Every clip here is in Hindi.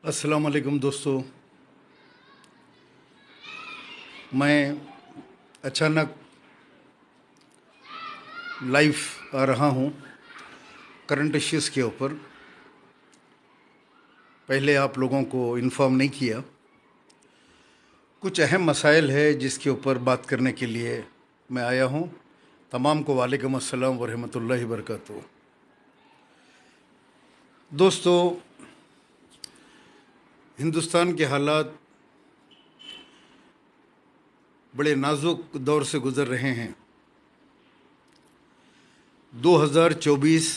अस्सलाम वालेकुम दोस्तों। मैं अचानक लाइव आ रहा हूँ करंट इश्यूज़ के ऊपर। पहले आप लोगों को इन्फॉर्म नहीं किया। कुछ अहम मसाइल है जिसके ऊपर बात करने के लिए मैं आया हूँ। तमाम को वालेकुम अस्सलाम व रहमतुल्लाहि व बरकातुहू। दोस्तों, हिंदुस्तान के हालात बड़े नाजुक दौर से गुज़र रहे हैं। 2024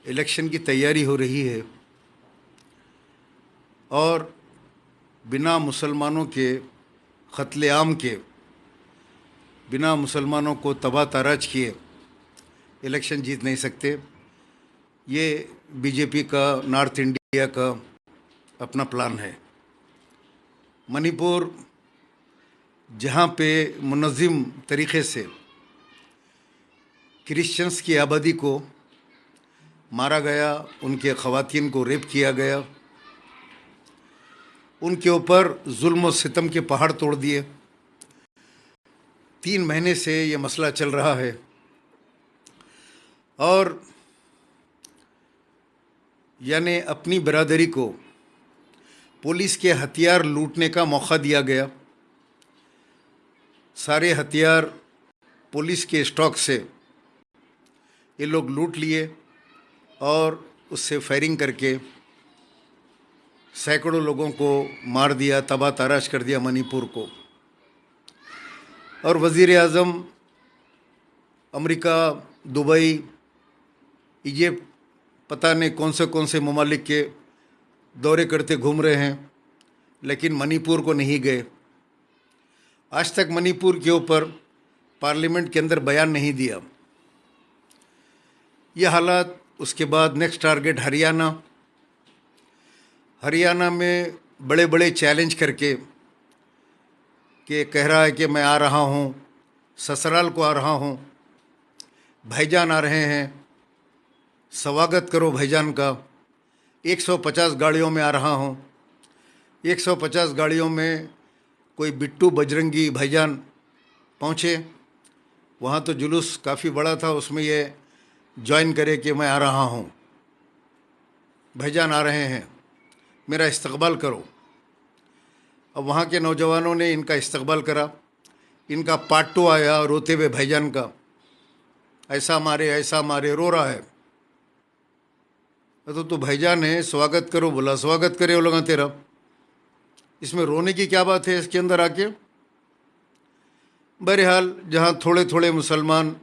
इलेक्शन की तैयारी हो रही है और बिना मुसलमानों के क़त्ल-ए-आम के, बिना मुसलमानों को तबाह ताराज किए इलेक्शन जीत नहीं सकते। ये बीजेपी का, नॉर्थ इंडिया का अपना प्लान है। मणिपुर, जहाँ पे मुनज़्ज़म तरीक़े से क्रिश्चियंस की आबादी को मारा गया, उनके ख़वातीन को रेप किया गया, उनके ऊपर जुल्म और सितम के पहाड़ तोड़ दिए। 3 महीने से ये मसला चल रहा है और यानी अपनी बरादरी को पुलिस के हथियार लूटने का मौका दिया गया। सारे हथियार पुलिस के स्टॉक से ये लोग लूट लिए और उससे फायरिंग करके सैकड़ों लोगों को मार दिया, तबाह ताराश कर दिया मणिपुर को। और वज़ीर आज़म अमेरिका, दुबई, इजिप्ट, पता नहीं कौन से ममालिक के दौरे करते घूम रहे हैं, लेकिन मणिपुर को नहीं गए। आज तक मणिपुर के ऊपर पार्लियामेंट के अंदर बयान नहीं दिया। यह हालात, उसके बाद नेक्स्ट टारगेट हरियाणा में बड़े बड़े चैलेंज करके कि कह रहा है कि मैं आ रहा हूँ, ससुराल को आ रहा हूँ, भाईजान आ रहे हैं, स्वागत करो भाईजान का। 150 गाड़ियों में आ रहा हूँ। 150 गाड़ियों में कोई बिट्टू बजरंगी भाईजान पहुँचे। वहाँ तो जुलूस काफ़ी बड़ा था, उसमें ये ज्वाइन करे कि मैं आ रहा हूँ, भाईजान आ रहे हैं, मेरा इस्तकबाल करो। अब वहाँ के नौजवानों ने इनका इस्तकबाल करा। इनका पार्ट 2 आया रोते हुए भाईजान का, ऐसा मारे रो रहा है। तो तू भाईजान है, स्वागत करो बोला, स्वागत करे वो लोग तेरा। इसमें रोने की क्या बात है इसके अंदर आके? बहरहाल, जहाँ थोड़े थोड़े मुसलमान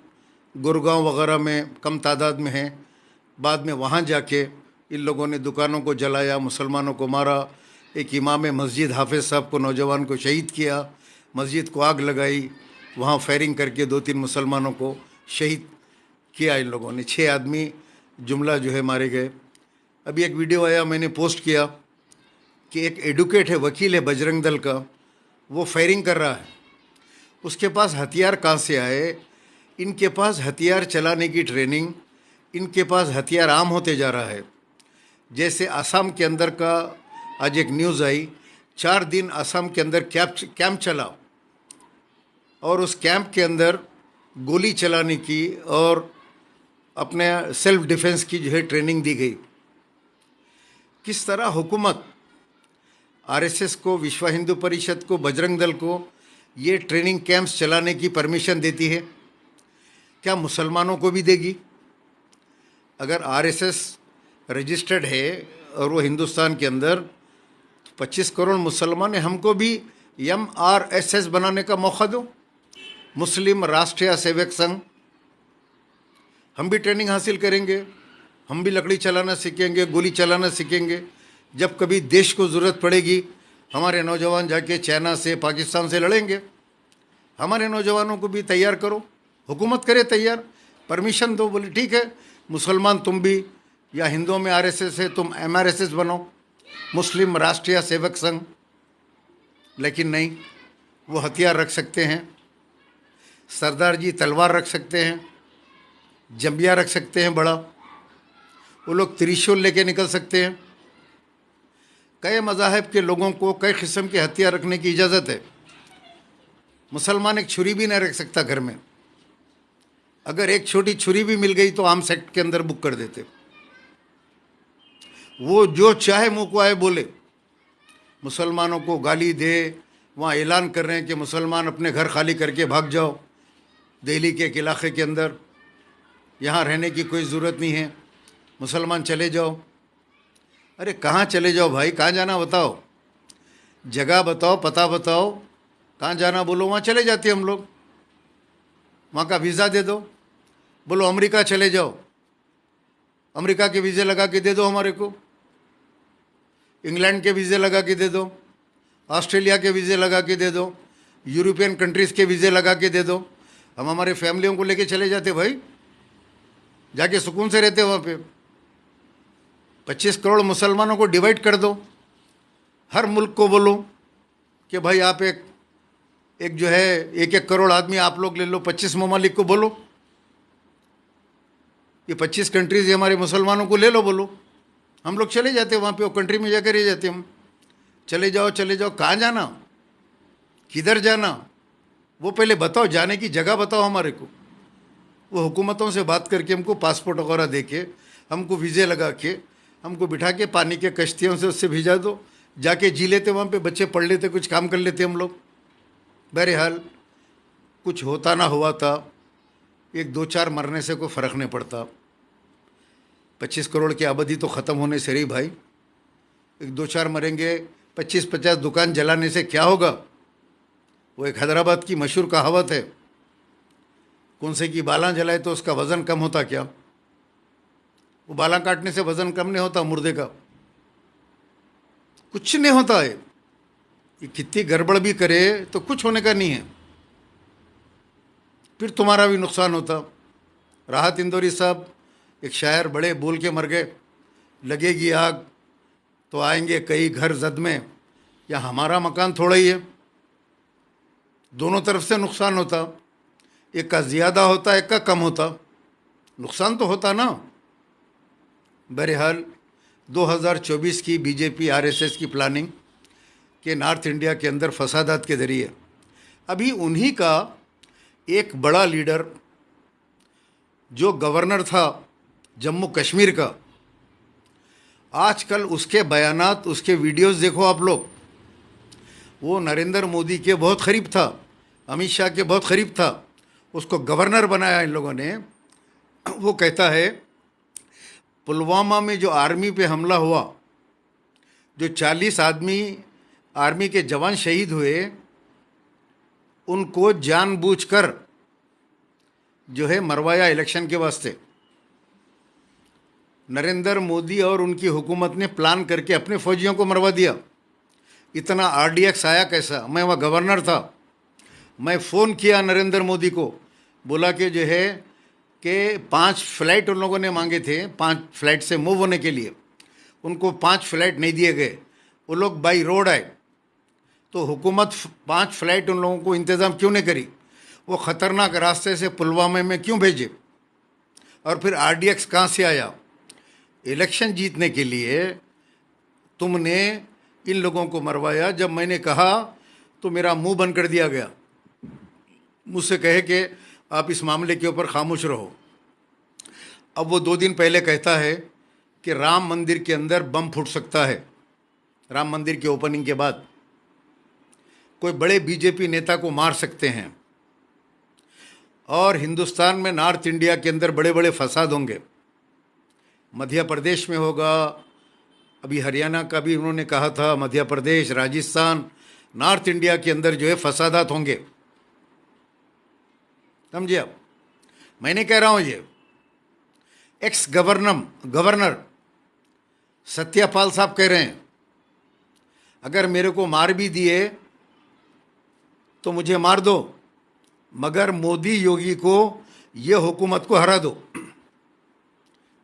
गुरुगांव वगैरह में कम तादाद में हैं, बाद में वहाँ जाके इन लोगों ने दुकानों को जलाया, मुसलमानों को मारा। एक इमाम मस्जिद हाफिज़ साहब को, नौजवान को शहीद किया, मस्जिद को आग लगाई, वहाँ फायरिंग करके 2-3 मुसलमानों को शहीद किया इन लोगों ने। 6 आदमी जुमला जो है मारे गए। अभी एक वीडियो आया, मैंने पोस्ट किया कि एक एडवोकेट है, वकील है बजरंग दल का, वो फायरिंग कर रहा है। उसके पास हथियार कहाँ से आए? इनके पास हथियार चलाने की ट्रेनिंग, इनके पास हथियार आम होते जा रहा है। जैसे आसाम के अंदर का आज एक न्यूज़ आई, 4 दिन आसाम के अंदर कैंप चला और उस कैंप के अंदर गोली चलाने की और अपने सेल्फ डिफेंस की जो है ट्रेनिंग दी गई। किस तरह हुकूमत आरएसएस को, विश्व हिंदू परिषद को, बजरंग दल को ये ट्रेनिंग कैंप्स चलाने की परमिशन देती है? क्या मुसलमानों को भी देगी? अगर आरएसएस रजिस्टर्ड है और वो हिंदुस्तान के अंदर 25 करोड़ मुसलमान है, हमको भी MRSS बनाने का मौका दो, मुस्लिम राष्ट्रीय सेवक संघ। हम भी ट्रेनिंग हासिल करेंगे, हम भी लकड़ी चलाना सीखेंगे, गोली चलाना सीखेंगे। जब कभी देश को ज़रूरत पड़ेगी, हमारे नौजवान जाके चाइना से, पाकिस्तान से लड़ेंगे। हमारे नौजवानों को भी तैयार करो, हुकूमत करे तैयार, परमिशन दो। बोले ठीक है, मुसलमान तुम भी, या हिंदुओं में आरएसएस है, तुम MRSS बनो, मुस्लिम राष्ट्रीय सेवक संघ। लेकिन नहीं, वो हथियार रख सकते हैं, सरदार जी तलवार रख सकते हैं, जंबिया रख सकते हैं बड़ा, वो लोग त्रिशूल लेके निकल सकते हैं। कई मज़ाहिब के लोगों को कई किस्म के हथियार रखने की इजाज़त है। मुसलमान एक छुरी भी नहीं रख सकता घर में। अगर एक छोटी छुरी भी मिल गई तो आर्म्स एक्ट के अंदर बुक कर देते। वो जो चाहे मुंह को आए बोले, मुसलमानों को गाली दे। वहाँ ऐलान कर रहे हैं कि मुसलमान अपने घर खाली करके भाग जाओ, दिल्ली के एक इलाके के अंदर यहाँ रहने की कोई ज़रूरत नहीं है, मुसलमान चले जाओ। अरे कहाँ चले जाओ भाई, कहाँ जाना बताओ, जगह बताओ, पता बताओ, कहाँ जाना बोलो, वहाँ चले जाते हम लोग। वहाँ का वीज़ा दे दो, बोलो अमेरिका चले जाओ, अमेरिका के वीज़े लगा के दे दो हमारे को, इंग्लैंड के वीज़े लगा के दे दो, ऑस्ट्रेलिया के वीज़े लगा के दे दो, यूरोपियन कंट्रीज़ के वीज़े लगा के दे दो। हम हमारे फैमिलियों को लेके चले जाते भाई, जाके सुकून से रहते वहाँ पे। 25 करोड़ मुसलमानों को डिवाइड कर दो, हर मुल्क को बोलो कि भाई आप एक जो है 1-1 करोड़ आदमी आप लोग ले लो, 25 ममालिक को बोलो ये 25 कंट्रीज़ हमारे मुसलमानों को ले लो, बोलो हम लोग चले जाते वहाँ पे, वो कंट्री में जाकर रह जाते हम। चले जाओ चले जाओ, कहाँ जाना, किधर जाना, वो पहले बताओ, जाने की जगह बताओ हमारे को। वो हुकूमतों से बात करके हमको पासपोर्ट वगैरह दे के, हमको वीज़े लगा के, हमको बिठा के पानी के कश्तियों से उससे भिजा दो, जाके जी लेते वहाँ पे, बच्चे पढ़ लेते, कुछ काम कर लेते हम लोग। बहरहाल कुछ होता ना हुआ था, 1-2-4 मरने से कोई फ़र्क नहीं पड़ता। 25 करोड़ की आबादी तो ख़त्म होने से रही भाई, 1-2-4 मरेंगे, 25-50 दुकान जलाने से क्या होगा। वो एक हैदराबाद की मशहूर कहावत है, कौन से की बालां जलाए तो उसका वज़न कम होता क्या। वो बालां काटने से वज़न कम नहीं होता मुर्दे का, कुछ नहीं होता है। ये कितनी गड़बड़ भी करे तो कुछ होने का नहीं है, फिर तुम्हारा भी नुकसान होता। राहत इंदौरी साहब एक शायर बड़े बोल के मर गए, लगेगी आग तो आएंगे कई घर जद में, या हमारा मकान थोड़ा ही है। दोनों तरफ से नुकसान होता, एक का ज़्यादा होता, एक का कम होता, नुकसान तो होता ना। बहरहाल 2024 की बीजेपी आरएसएस की प्लानिंग के नॉर्थ इंडिया के अंदर फसादात के ज़रिए अभी उन्हीं का एक बड़ा लीडर जो गवर्नर था जम्मू कश्मीर का, आजकल उसके बयानात, उसके वीडियोस देखो आप लोग। वो नरेंद्र मोदी के बहुत करीब था, अमित शाह के बहुत करीब था, उसको गवर्नर बनाया इन लोगों ने। वो कहता है पुलवामा में जो आर्मी पे हमला हुआ, जो 40 आदमी आर्मी के जवान शहीद हुए, उनको जानबूझकर जो है मरवाया इलेक्शन के वास्ते। नरेंद्र मोदी और उनकी हुकूमत ने प्लान करके अपने फौजियों को मरवा दिया। इतना आरडीएक्स आया कैसा। मैं वहाँ गवर्नर था, मैं फ़ोन किया नरेंद्र मोदी को, बोला कि जो है कि 5 फ्लाइट उन लोगों ने मांगे थे, 5 फ्लाइट से मूव होने के लिए, उनको 5 फ्लाइट नहीं दिए गए, वो लोग बाई रोड आए। तो हुकूमत 5 फ्लाइट उन लोगों को इंतज़ाम क्यों नहीं करी, वो ख़तरनाक रास्ते से पुलवामा में क्यों भेजे, और फिर आरडीएक्स कहाँ से आया। इलेक्शन जीतने के लिए तुमने इन लोगों को मरवाया। जब मैंने कहा तो मेरा मुंह बंद कर दिया गया, मुझसे कहे कि आप इस मामले के ऊपर खामोश रहो। अब वो 2 दिन पहले कहता है कि राम मंदिर के अंदर बम फूट सकता है, राम मंदिर के ओपनिंग के बाद कोई बड़े बीजेपी नेता को मार सकते हैं, और हिंदुस्तान में नॉर्थ इंडिया के अंदर बड़े बड़े फसाद होंगे। मध्य प्रदेश में होगा, अभी हरियाणा का भी उन्होंने कहा था, मध्य प्रदेश, राजस्थान, नॉर्थ इंडिया के अंदर जो है फसादात होंगे। समझिए आप, मैंने कह रहा हूँ ये एक्स गवर्नर सत्यपाल साहब कह रहे हैं, अगर मेरे को मार भी दिए तो मुझे मार दो, मगर मोदी योगी को ये हुकूमत को हरा दो,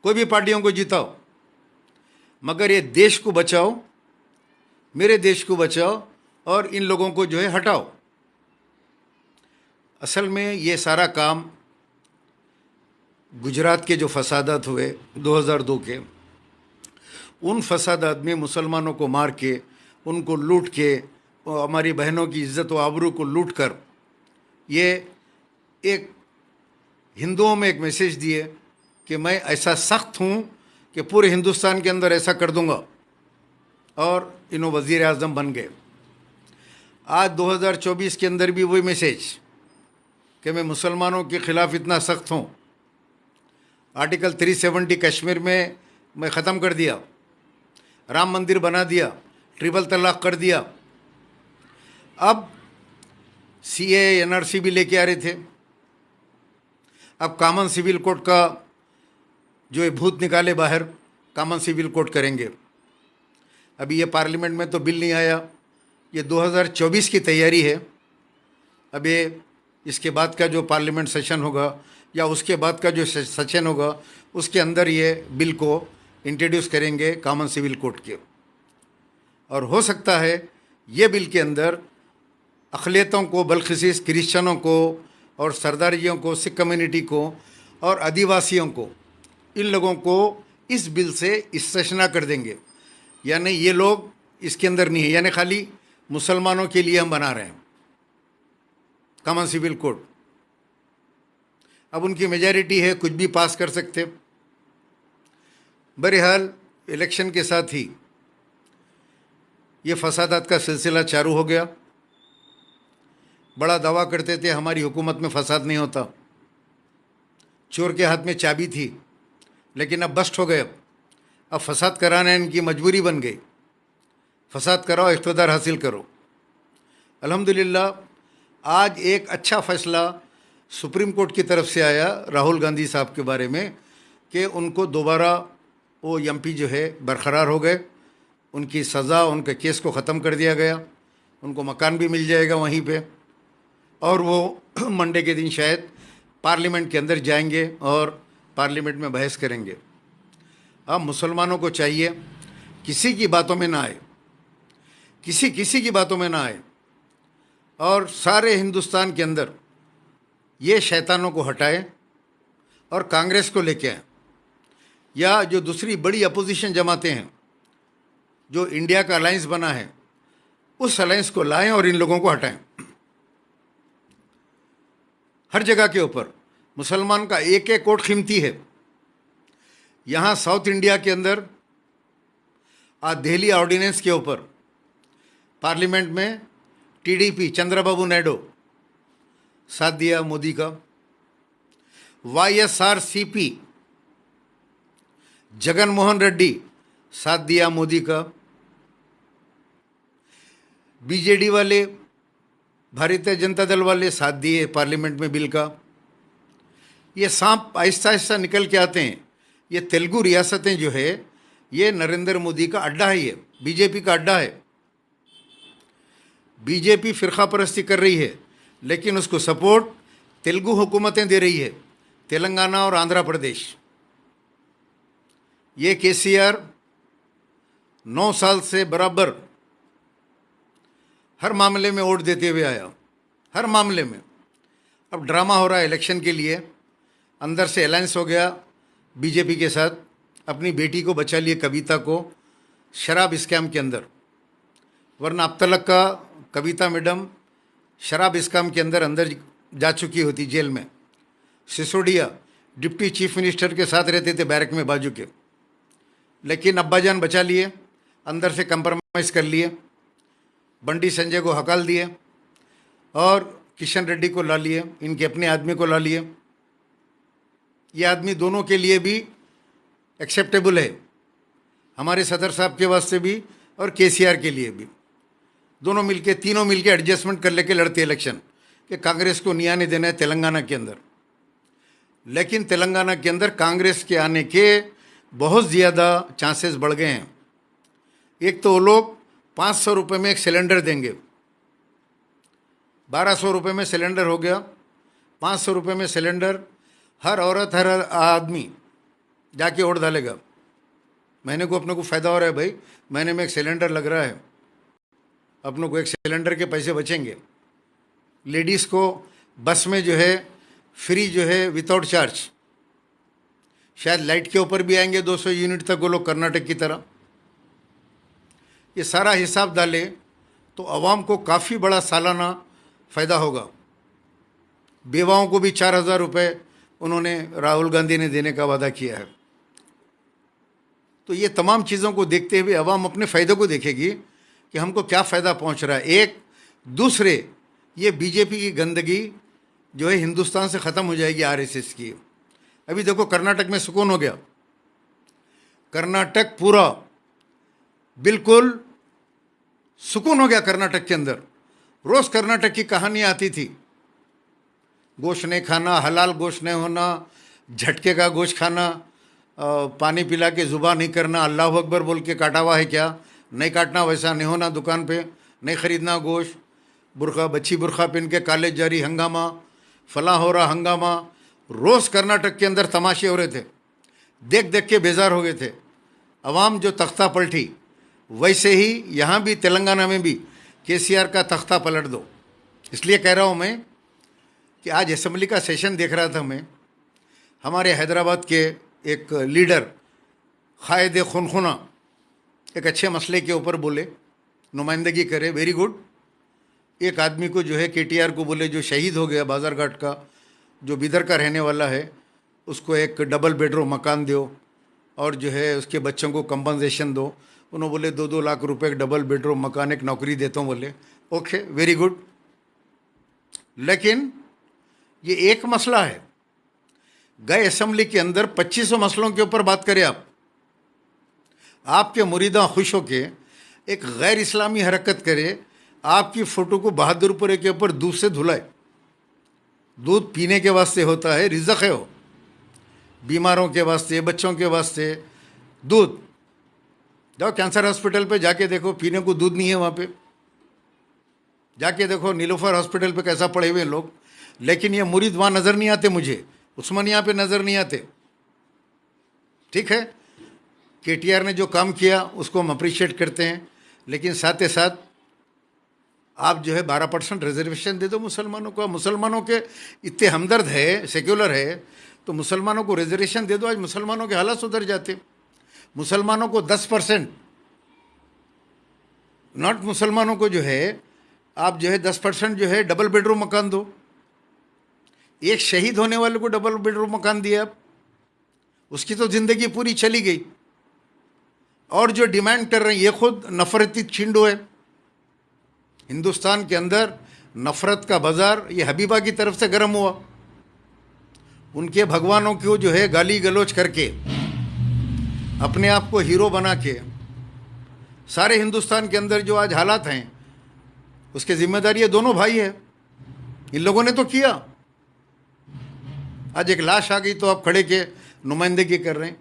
कोई भी पार्टियों को जिताओ, मगर ये देश को बचाओ, मेरे देश को बचाओ, और इन लोगों को जो है हटाओ। असल में ये सारा काम गुजरात के जो फसादात हुए 2002 के, उन फसाद आदमी मुसलमानों को मार के, उनको लूट के, हमारी बहनों की इज्जत व आबरू को लूट कर, ये एक हिंदुओं में एक मैसेज दिए कि मैं ऐसा सख्त हूँ कि पूरे हिंदुस्तान के अंदर ऐसा कर दूंगा, और इन्हों वज़ीर आज़म बन गए। आज 2024 के अंदर भी वही मैसेज कि मैं मुसलमानों के ख़िलाफ़ इतना सख्त हूँ। आर्टिकल 370 कश्मीर में मैं ख़त्म कर दिया, राम मंदिर बना दिया, ट्रिपल तलाक कर दिया। अब CAA NRC भी लेके आ रहे थे। अब कॉमन सिविल कोड का जो ये भूत निकाले बाहर, कॉमन सिविल कोड करेंगे। अभी ये पार्लियामेंट में तो बिल नहीं आया, ये 2024 की तैयारी है। अब ये इसके बाद का जो पार्लियामेंट सेशन होगा या उसके बाद का जो सेशन होगा, उसके अंदर ये बिल को इंट्रोड्यूस करेंगे कॉमन सिविल कोड के। और हो सकता है ये बिल के अंदर अक़लियतों को, बलखसीस क्रिश्चनों को और सरदारियों को, सिख कम्युनिटी को और आदिवासियों को, इन लोगों को इस बिल से इस्तिस्ना कर देंगे। यानी ये लोग इसके अंदर नहीं है, यानी खाली मुसलमानों के लिए हम बना रहे हैं कॉमन सिविल कोड। अब उनकी मेजॉरिटी है, कुछ भी पास कर सकते। बहरहाल इलेक्शन के साथ ही ये फसादात का सिलसिला चालू हो गया। बड़ा दावा करते थे हमारी हुकूमत में फसाद नहीं होता, चोर के हाथ में चाबी थी, लेकिन अब बस्ट हो गए। अब फसाद कराना इनकी मजबूरी बन गई। फसाद कराओ, इक़्तिदार हासिल करो। अल्हम्दुलिल्लाह आज एक अच्छा फ़ैसला सुप्रीम कोर्ट की तरफ से आया राहुल गांधी साहब के बारे में कि उनको दोबारा वो MP जो है बरकरार हो गए, उनकी सज़ा, उनके केस को ख़त्म कर दिया गया, उनको मकान भी मिल जाएगा वहीं पे, और वो मंडे के दिन शायद पार्लियामेंट के अंदर जाएंगे और पार्लियामेंट में बहस करेंगे। अब मुसलमानों को चाहिए किसी की बातों में ना आए, किसी की बातों में ना आए, और सारे हिंदुस्तान के अंदर ये शैतानों को हटाए और कांग्रेस को लेके आए, या जो दूसरी बड़ी अपोजिशन जमातें हैं, जो इंडिया का अलायंस बना है, उस अलायंस को लाएं और इन लोगों को हटाएं। हर जगह के ऊपर मुसलमान का एक एक वोट कीमती है। यहाँ साउथ इंडिया के अंदर आज दिल्ली ऑर्डिनेंस के ऊपर पार्लियामेंट में TDP चंद्रबाबू नायडू साथ दिया मोदी का, YSRCP जगन मोहन रेड्डी साथ दिया मोदी का, BJD वाले, भारतीय जनता दल वाले साथ दिए पार्लियामेंट में बिल का। ये सांप आहिस्ता आहिस्ता निकल के आते हैं। ये तेलुगु रियासतें जो है, ये नरेंद्र मोदी का अड्डा है, ये BJP का अड्डा है। BJP फ़िरका परस्ती कर रही है, लेकिन उसको सपोर्ट तेलुगु हुकूमतें दे रही है, तेलंगाना और आंध्र प्रदेश। ये KCR 9 साल से बराबर हर मामले में वोट देते हुए आया, हर मामले में। अब ड्रामा हो रहा है इलेक्शन के लिए, अंदर से अलायंस हो गया BJP के साथ। अपनी बेटी को बचा लिए, कविता को, शराब स्कैम के अंदर, वरना अब तक का कविता मैडम शराब स्कैम के अंदर जा चुकी होती जेल में। सिसोदिया डिप्टी चीफ मिनिस्टर के साथ रहते थे बैरक में बाजू के, लेकिन अब्बाजान बचा लिए, अंदर से कंप्रोमाइज़ कर लिए, बंडी संजय को हकाल दिए और किशन रेड्डी को ला लिए, इनके अपने आदमी को ला लिए। ये आदमी दोनों के लिए भी एक्सेप्टेबल है, हमारे सदर साहब के वास्ते भी और KCR के लिए भी। दोनों मिलके, तीनों मिलके एडजस्टमेंट कर लेके लड़ते इलेक्शन कि कांग्रेस को नहीं आने देना है तेलंगाना के अंदर। लेकिन तेलंगाना के अंदर कांग्रेस के आने के बहुत ज़्यादा चांसेस बढ़ गए हैं। एक तो वो लोग 500 रुपये में एक सिलेंडर देंगे, 1200 रुपये में सिलेंडर हो गया, 500 रुपये में सिलेंडर। हर औरत, हर आदमी जाके वोट डालेगा। महीने को अपने को फ़ायदा हो रहा है भाई, महीने में एक सिलेंडर लग रहा है, अपनों को एक सिलेंडर के पैसे बचेंगे। लेडीज़ को बस में जो है फ्री जो है विदाउट चार्ज, शायद लाइट के ऊपर भी आएंगे 200 यूनिट तक वो लोग, कर्नाटक की तरह। ये सारा हिसाब डाले तो आवाम को काफ़ी बड़ा सालाना फ़ायदा होगा। बेवाओं को भी 4,000 रुपये उन्होंने राहुल गांधी ने देने का वादा किया है। तो ये तमाम चीज़ों को देखते हुए आवाम अपने फ़ायदे को देखेगी कि हमको क्या फ़ायदा पहुंच रहा है। एक दूसरे, ये बीजेपी की गंदगी जो है हिंदुस्तान से ख़त्म हो जाएगी, आरएसएस की। अभी देखो कर्नाटक में सुकून हो गया, कर्नाटक पूरा बिल्कुल सुकून हो गया कर्नाटक के अंदर। रोज़ कर्नाटक की कहानी आती थी, गोश्त नहीं खाना, हलाल गोश्त नहीं होना, झटके का गोश्त खाना, पानी पिला के ज़ुबान नहीं करना, अल्लाह अकबर बोल के काटा हुआ है क्या, नहीं काटना, वैसा नहीं होना, दुकान पे नहीं ख़रीदना गोश्त, बुरखा बच्ची बुरखा पहन के कॉलेज जारी, हंगामा, फला हो रहा हंगामा। रोज़ कर्नाटक के अंदर तमाशे हो रहे थे, देख देख के बेजार हो गए थे। अवाम जो तख्ता पलटी, वैसे ही यहाँ भी तेलंगाना में भी केसीआर का तख्ता पलट दो। इसलिए कह रहा हूँ मैं कि आज असेंबली का सेशन देख रहा था मैं, हमारे हैदराबाद के एक लीडर क़ायद खुनखुना एक अच्छे मसले के ऊपर बोले, नुमाइंदगी करे, वेरी गुड। एक आदमी को जो है केटीआर को बोले, जो शहीद हो गया बाज़ारघाट का, जो बिदर का रहने वाला है, उसको एक डबल बेडरूम मकान दो और जो है उसके बच्चों को कंपनसेशन दो। उन्होंने बोले 2-2 लाख रुपए एक डबल बेडरूम मकान, एक नौकरी देता हूँ। बोले ओके, वेरी गुड। लेकिन ये एक मसला है, गए असेंबली के अंदर 2500 मसलों के ऊपर बात करें आप, आपके मुरीदा खुश होके एक गैर इस्लामी हरकत करे, आपकी फ़ोटो को बहादुरपुरे के ऊपर दूध से धुलाए। दूध पीने के वास्ते होता है, रिज़्क़ है वो, बीमारों के वास्ते, बच्चों के वास्ते दूध। जाओ कैंसर हॉस्पिटल पे जाके देखो, पीने को दूध नहीं है वहाँ पे। जाके देखो नीलोफर हॉस्पिटल पे कैसा पड़े हुए लोग। लेकिन ये मुरीद वहाँ नज़र नहीं आते, मुझे उस्मानिया पे नज़र नहीं आते। ठीक है, केटीआर ने जो काम किया उसको हम अप्रिशिएट करते हैं, लेकिन साथ ही साथ आप जो है 12% रिजर्वेशन दे दो मुसलमानों को। मुसलमानों के इतने हमदर्द है, सेक्युलर है, तो मुसलमानों को रिजर्वेशन दे दो। आज मुसलमानों के हालात सुधर जाते। मुसलमानों को 10%, नॉट मुसलमानों को जो है आप जो है 10% जो है डबल बेडरूम मकान दो। एक शहीद होने वाले को डबल बेडरूम मकान दिया आप, उसकी तो ज़िंदगी पूरी चली गई। और जो डिमांड कर रहे हैं, ये खुद नफरती छिंडो है। हिंदुस्तान के अंदर नफ़रत का बाज़ार ये हबीबा की तरफ से गर्म हुआ। उनके भगवानों को जो है गाली गलौज करके, अपने आप को हीरो बना के, सारे हिंदुस्तान के अंदर जो आज हालात हैं उसके ज़िम्मेदार ये दोनों भाई है। इन लोगों ने तो किया। आज एक लाश आ गई तो आप खड़े के नुमाइंदगी कर रहे हैं।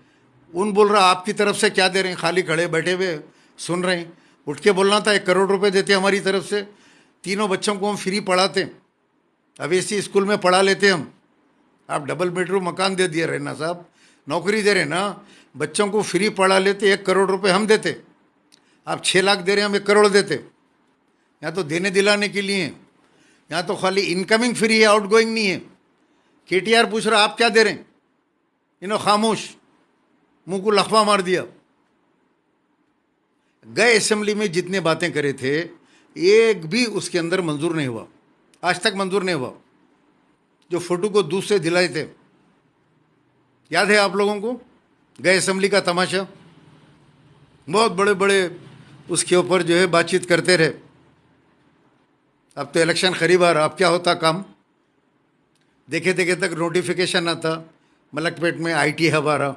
उन बोल रहा आपकी तरफ से क्या दे रहे हैं, खाली खड़े बैठे हुए सुन रहे हैं। उठ के बोलना था 1 करोड़ रुपए देते हमारी तरफ से, 3 बच्चों को हम फ्री पढ़ाते, अब इसी स्कूल में पढ़ा लेते हम। आप डबल बेडरूम मकान दे दिए रहना साहब, नौकरी दे रहे ना, बच्चों को फ्री पढ़ा लेते, 1 करोड़ रुपए हम देते। आप 6 लाख दे रहे हैं, हम 1 करोड़ देते। यहाँ तो देने दिलाने के लिए, यहाँ तो खाली इनकमिंग फ्री है, आउटगोइंग नहीं है। केटीआर पूछ रहा आप क्या दे रहे हैं, इन्होंने खामोश, मुंह को लखवा मार दिया। गए असेंबली में जितने बातें करे थे, एक भी उसके अंदर मंजूर नहीं हुआ, आज तक मंजूर नहीं हुआ। जो फोटो को दूध से दिलाए थे, याद है आप लोगों को गए असेंबली का तमाशा, बहुत बड़े बड़े उसके ऊपर जो है बातचीत करते रहे। अब तो इलेक्शन करीब आ रहा, अब क्या होता काम, देखे देखे तक नोटिफिकेशन आता, मलकपेट में आईटी हब आ रहा,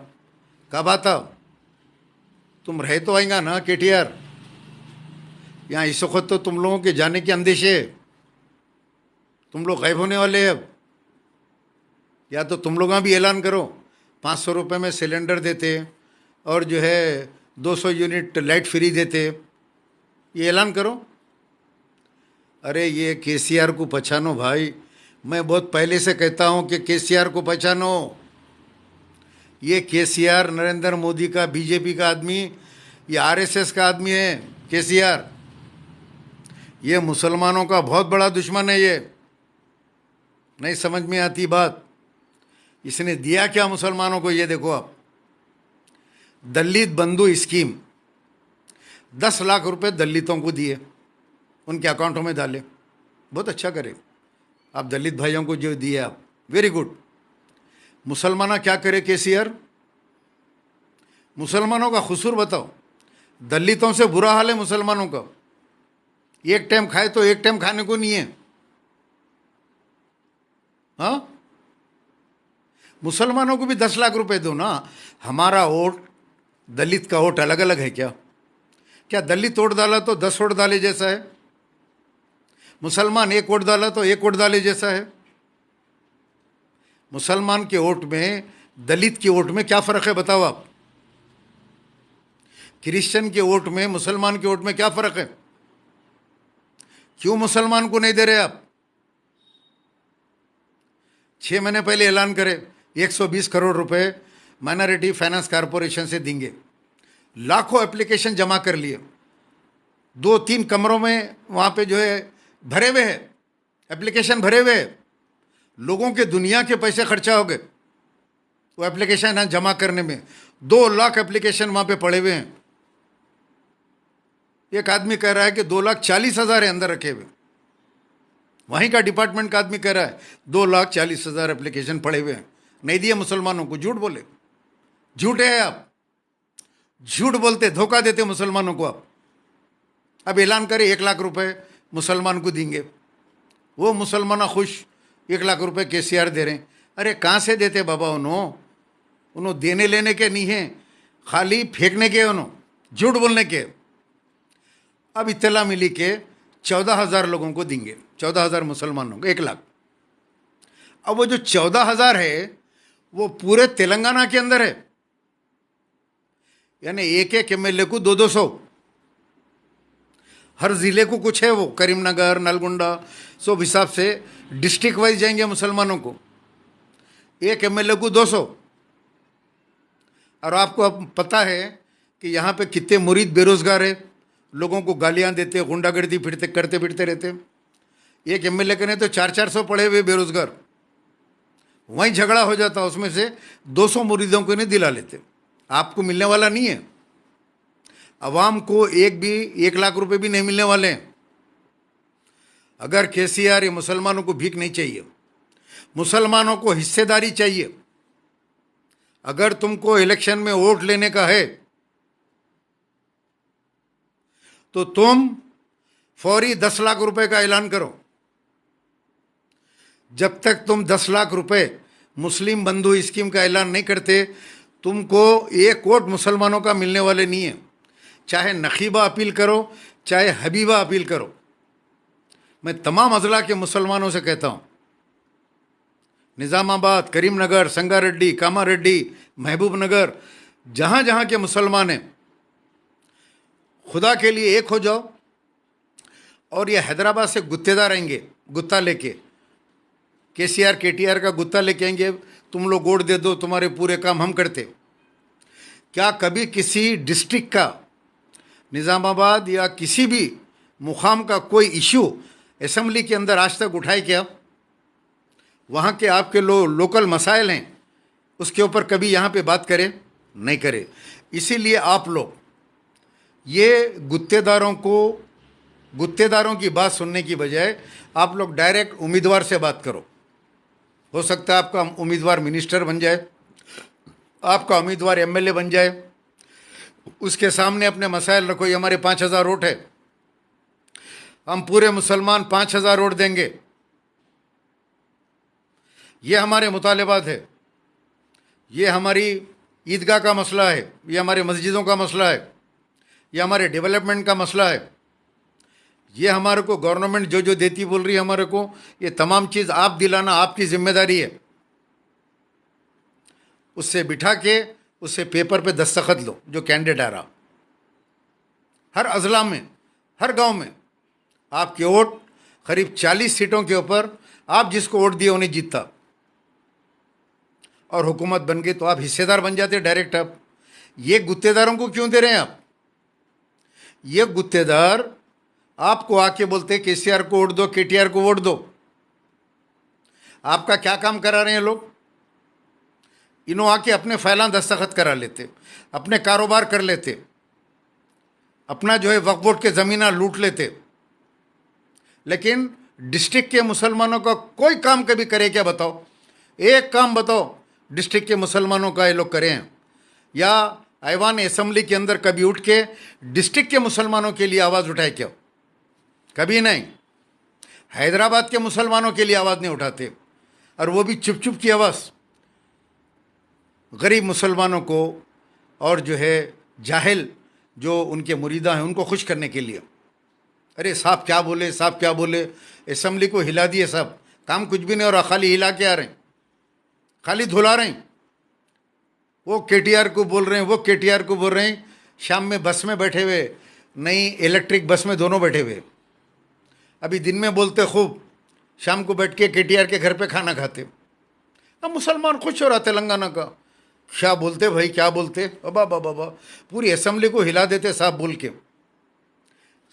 कब आता। तुम रहे तो आएगा ना केटीआर, यहाँ इस वक्त तो तुम लोगों के जाने के अंदेशे, तुम लोग गायब होने वाले हैं अब। या तो तुम लोग भी ऐलान करो 500 रुपये में सिलेंडर देते और जो है 200 यूनिट लाइट फ्री देते, ये ऐलान करो। अरे ये केसीआर को पहचानो भाई, मैं बहुत पहले से कहता हूँ कि केसीआर को पहचानो। ये केसीआर नरेंद्र मोदी का, बीजेपी का आदमी, ये आरएसएस का आदमी है केसीआर। ये मुसलमानों का बहुत बड़ा दुश्मन है। ये नहीं समझ में आती बात। इसने दिया क्या मुसलमानों को, ये देखो आप, दलित बंधु स्कीम। 10 लाख रुपए दलितों को दिए, उनके अकाउंटों में डाले। बहुत अच्छा करे, आप दलित भाइयों को जो दिए आप, वेरी गुड। मुसलमाना क्या करे केसीआर? मुसलमानों का कसूर बताओ। दलितों से बुरा हाल है मुसलमानों का, एक टाइम खाए तो एक टाइम खाने को नहीं है। हाँ, मुसलमानों को भी 10 लाख रुपए दो ना। हमारा वोट दलित का वोट अलग अलग है क्या? क्या दलित वोट डाला तो 10 वोट डाले जैसा है? मुसलमान एक वोट डाला तो एक वोट डाले जैसा है? मुसलमान के वोट में दलित के वोट में क्या फर्क है बताओ आप? क्रिश्चियन के वोट में मुसलमान के वोट में क्या फर्क है? क्यों मुसलमान को नहीं दे रहे आप? 6 महीने पहले ऐलान करे 120 करोड़ रुपए माइनॉरिटी फाइनेंस कॉरपोरेशन से देंगे। लाखों एप्लीकेशन जमा कर लिए, 2-3 कमरों में वहां पे जो है भरे हुए हैं, एप्लीकेशन भरे हुए हैं। लोगों के दुनिया के पैसे खर्चा हो गए वो एप्लीकेशन जमा करने में। 2 लाख एप्लीकेशन वहां पे पड़े हुए हैं। एक आदमी कह रहा है कि 2,40,000 है अंदर रखे हुए। वहीं का डिपार्टमेंट का आदमी कह रहा है 2,40,000 एप्लीकेशन पड़े हुए हैं, नहीं दिए मुसलमानों को। झूठ बोले, झूठे हैं आप, झूठ बोलते, धोखा देते मुसलमानों को आप। अब ऐलान करें 1 लाख रुपए मुसलमान को देंगे, वो मुसलमान खुश, 1 लाख रुपए केसीआर दे रहे हैं। अरे कहाँ से देते बाबा? उन्होंने देने लेने के नहीं है, खाली फेंकने के, उन्होंने झूठ बोलने के। अब इत्तला मिली के 14,000 लोगों को देंगे, 14,000 मुसलमानों को 1 लाख। अब वो जो 14,000 है वो पूरे तेलंगाना के अंदर है, यानी एक एक एमएलए को 200-200, हर जिले को कुछ है। वो करीमनगर, नलगुंडा, सब हिसाब से डिस्ट्रिक्ट वाइज जाएंगे मुसलमानों को, एक एमएलए को 200। और आपको अब पता है कि यहाँ पे कितने मुरीद बेरोजगार है, लोगों को गालियां देते, गुंडागर्दी करते फिरते रहते। एक एमएलए के ने तो 400-400 पड़े हुए बेरोजगार, वहीं झगड़ा हो जाता, उसमें से 200 मुरीदों को नहीं दिला लेते। आपको मिलने वाला नहीं है, अवाम को 1 लाख रुपए भी नहीं मिलने वाले हैं। अगर केसीआर, ये मुसलमानों को भीख नहीं चाहिए, मुसलमानों को हिस्सेदारी चाहिए। अगर तुमको इलेक्शन में वोट लेने का है तो तुम फौरी 10 लाख रुपए का ऐलान करो। जब तक तुम 10 लाख रुपए मुस्लिम बंधु स्कीम का ऐलान नहीं करते, तुमको 1 वोट मुसलमानों का मिलने वाले नहीं है। चाहे नकीबा अपील करो, चाहे हबीबा अपील करो। मैं तमाम अजला के मुसलमानों से कहता हूं, निज़ामाबाद, करीमनगर, संगारेड्डी, कामारेड्डी, महबूब नगर, जहां जहां के मुसलमान हैं, खुदा के लिए एक हो जाओ। और ये हैदराबाद से गुत्तेदार आएंगे, गुत्ता लेके, केसीआर केटीआर का गुत्ता लेके आएंगे, तुम लोग वोट दे दो, तुम्हारे पूरे काम हम करते। क्या कभी किसी डिस्ट्रिक्ट का, निज़ामाबाद या किसी भी मुकाम का कोई इशू असेंबली के अंदर आज तक उठाए क्या? वहाँ के आपके लोकल मसाइल हैं, उसके ऊपर कभी यहाँ पे बात करें? नहीं करे। इसीलिए आप लोग ये गुत्तेदारों की बात सुनने की बजाय आप लोग डायरेक्ट उम्मीदवार से बात करो। हो सकता है आपका उम्मीदवार मिनिस्टर बन जाए, आपका उम्मीदवार एमएलए बन जाए, उसके सामने अपने मसाइल रखो। ये हमारे 5,000 वोट है, हम पूरे मुसलमान 5,000 वोट देंगे, ये हमारे मुतालिबात है, ये हमारी ईदगाह का मसला है, ये हमारे मस्जिदों का मसला है, ये हमारे डेवलपमेंट का मसला है, ये हमारे को गवर्नमेंट जो जो देती बोल रही है हमारे को, ये तमाम चीज़ आप दिलाना आपकी जिम्मेदारी है। उससे बिठा के उससे पेपर पे दस्तखत लो, जो कैंडिडेट आ रहा। हर अजला में, हर गांव में आपके वोट करीब 40 सीटों के ऊपर आप जिसको वोट दिए उन्हें जीतता, और हुकूमत बन गई तो आप हिस्सेदार बन जाते डायरेक्ट। आप ये गुत्तेदारों को क्यों दे रहे हैं? आप ये गुत्तेदार आपको आके बोलते केसीआर को वोट दो, केटीआर को वोट दो। आपका क्या काम करा रहे हैं लोग? इन्हों आके अपने फाइलां दस्तखत करा लेते, अपने कारोबार कर लेते, अपना जो है वक्फ बोर्ड के ज़मीना लूट लेते, लेकिन डिस्ट्रिक्ट के मुसलमानों का कोई काम कभी करे क्या बताओ? एक काम बताओ डिस्ट्रिक्ट के मुसलमानों का ये लोग करें हैं? या ऐवान असम्बली के अंदर कभी उठ के डिस्ट्रिक्ट के मुसलमानों के लिए आवाज़ उठाए क्या? कभी नहीं। हैदराबाद के मुसलमानों के लिए आवाज़ नहीं उठाते, और वो भी चुप चुप की आवाज़, गरीब मुसलमानों को और जो है जाहिल जो उनके मुरीदा हैं उनको खुश करने के लिए। अरे साहब क्या बोले, साहब क्या बोले, असम्बली को हिला दिए साहब, काम कुछ भी नहीं हो रहा, खाली हिला के आ रहे हैं, खाली धुला रहे हैं। वो केटीआर को बोल रहे हैं, वो केटीआर को बोल रहे हैं, शाम में बस में बैठे हुए, नई इलेक्ट्रिक बस में दोनों बैठे हुए। अभी दिन में बोलते खूब, शाम को बैठ के केटीआर के घर पे खाना खाते। अब मुसलमान खुश हो रहा तेलंगाना का, क्या बोलते भाई, क्या बोलते, बाबा बाबा बाबा, पूरी असम्बली को हिला देते साहब बोल के।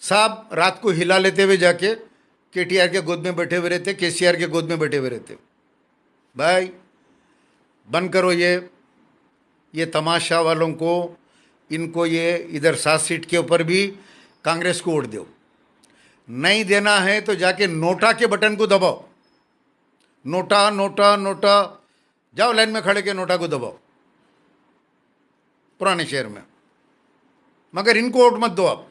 साहब रात को हिला लेते हुए जाके केटीआर के गोद में बैठे हुए रहते, केसीआर के गोद में बैठे हुए रहते। भाई बंद करो ये तमाशा वालों को, इनको ये इधर 7 सीट के ऊपर भी कांग्रेस को वोट दो। नहीं देना है तो जाके नोटा के बटन को दबाओ, नोटा नोटा नोटा, जाओ लाइन में खड़े के नोटा को दबाओ पुराने शहर में, मगर इनको वोट मत दो आप,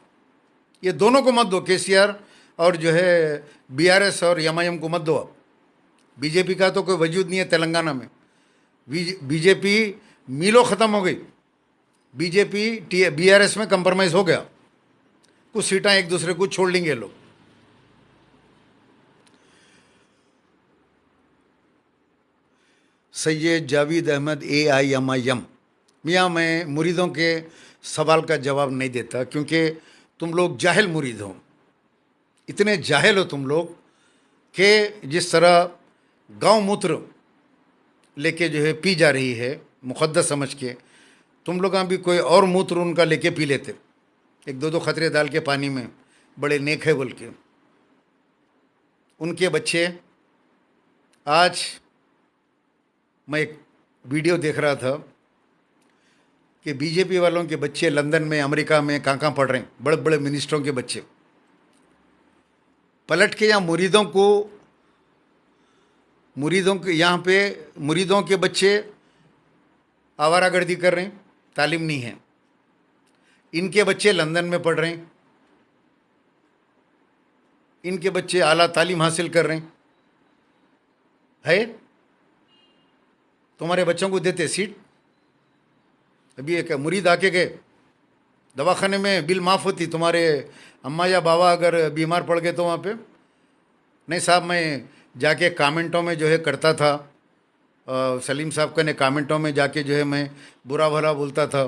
ये दोनों को मत दो, केसीआर और जो है बीआरएस और एमआईएम को मत दो आप। बीजेपी का तो कोई वजूद नहीं है तेलंगाना में, बीजेपी मीलों ख़त्म हो गई, बीजेपी बीआरएस में कंप्रोमाइज़ हो गया, कुछ सीटें एक दूसरे को छोड़ लेंगे लोग। सैयद जावेद अहमद AIMIM, मियाँ मैं मुरीदों के सवाल का जवाब नहीं देता, क्योंकि तुम लोग जाहिल मुरीद हो, इतने जाहिल हो तुम लोग कि जिस तरह गाँव मूत्र लेके जो है पी जा रही है मुक़द्दस समझ के, तुम लोग भी कोई और मूत्र उनका लेके पी लेते, 1-2 खतरे डाल के पानी में, बड़े नेक है बोल के। उनके बच्चे, आज मैं एक वीडियो देख रहा था कि बीजेपी वालों के बच्चे लंदन में, अमेरिका में, कहाँ पढ़ रहे हैं, बड़े बड़े मिनिस्टरों के बच्चे पलट के यहाँ मुरीदों के यहाँ पे मुरीदों के बच्चे आवारागर्दी कर रहे हैं, तालीम नहीं है। इनके बच्चे लंदन में पढ़ रहे हैं, इनके बच्चे आला तालीम हासिल कर रहे हैं। है तुम्हारे बच्चों को देते सीट? अभी एक मुरीद आके गए, दवाखाने में बिल माफ़ होती, तुम्हारे अम्मा या बाबा अगर बीमार पड़ गए तो वहाँ पे नहीं साहब, मैं जाके कमेंटों में जो है करता था, सलीम साहब का ने कमेंटों में जाके जो है मैं बुरा भला बोलता था,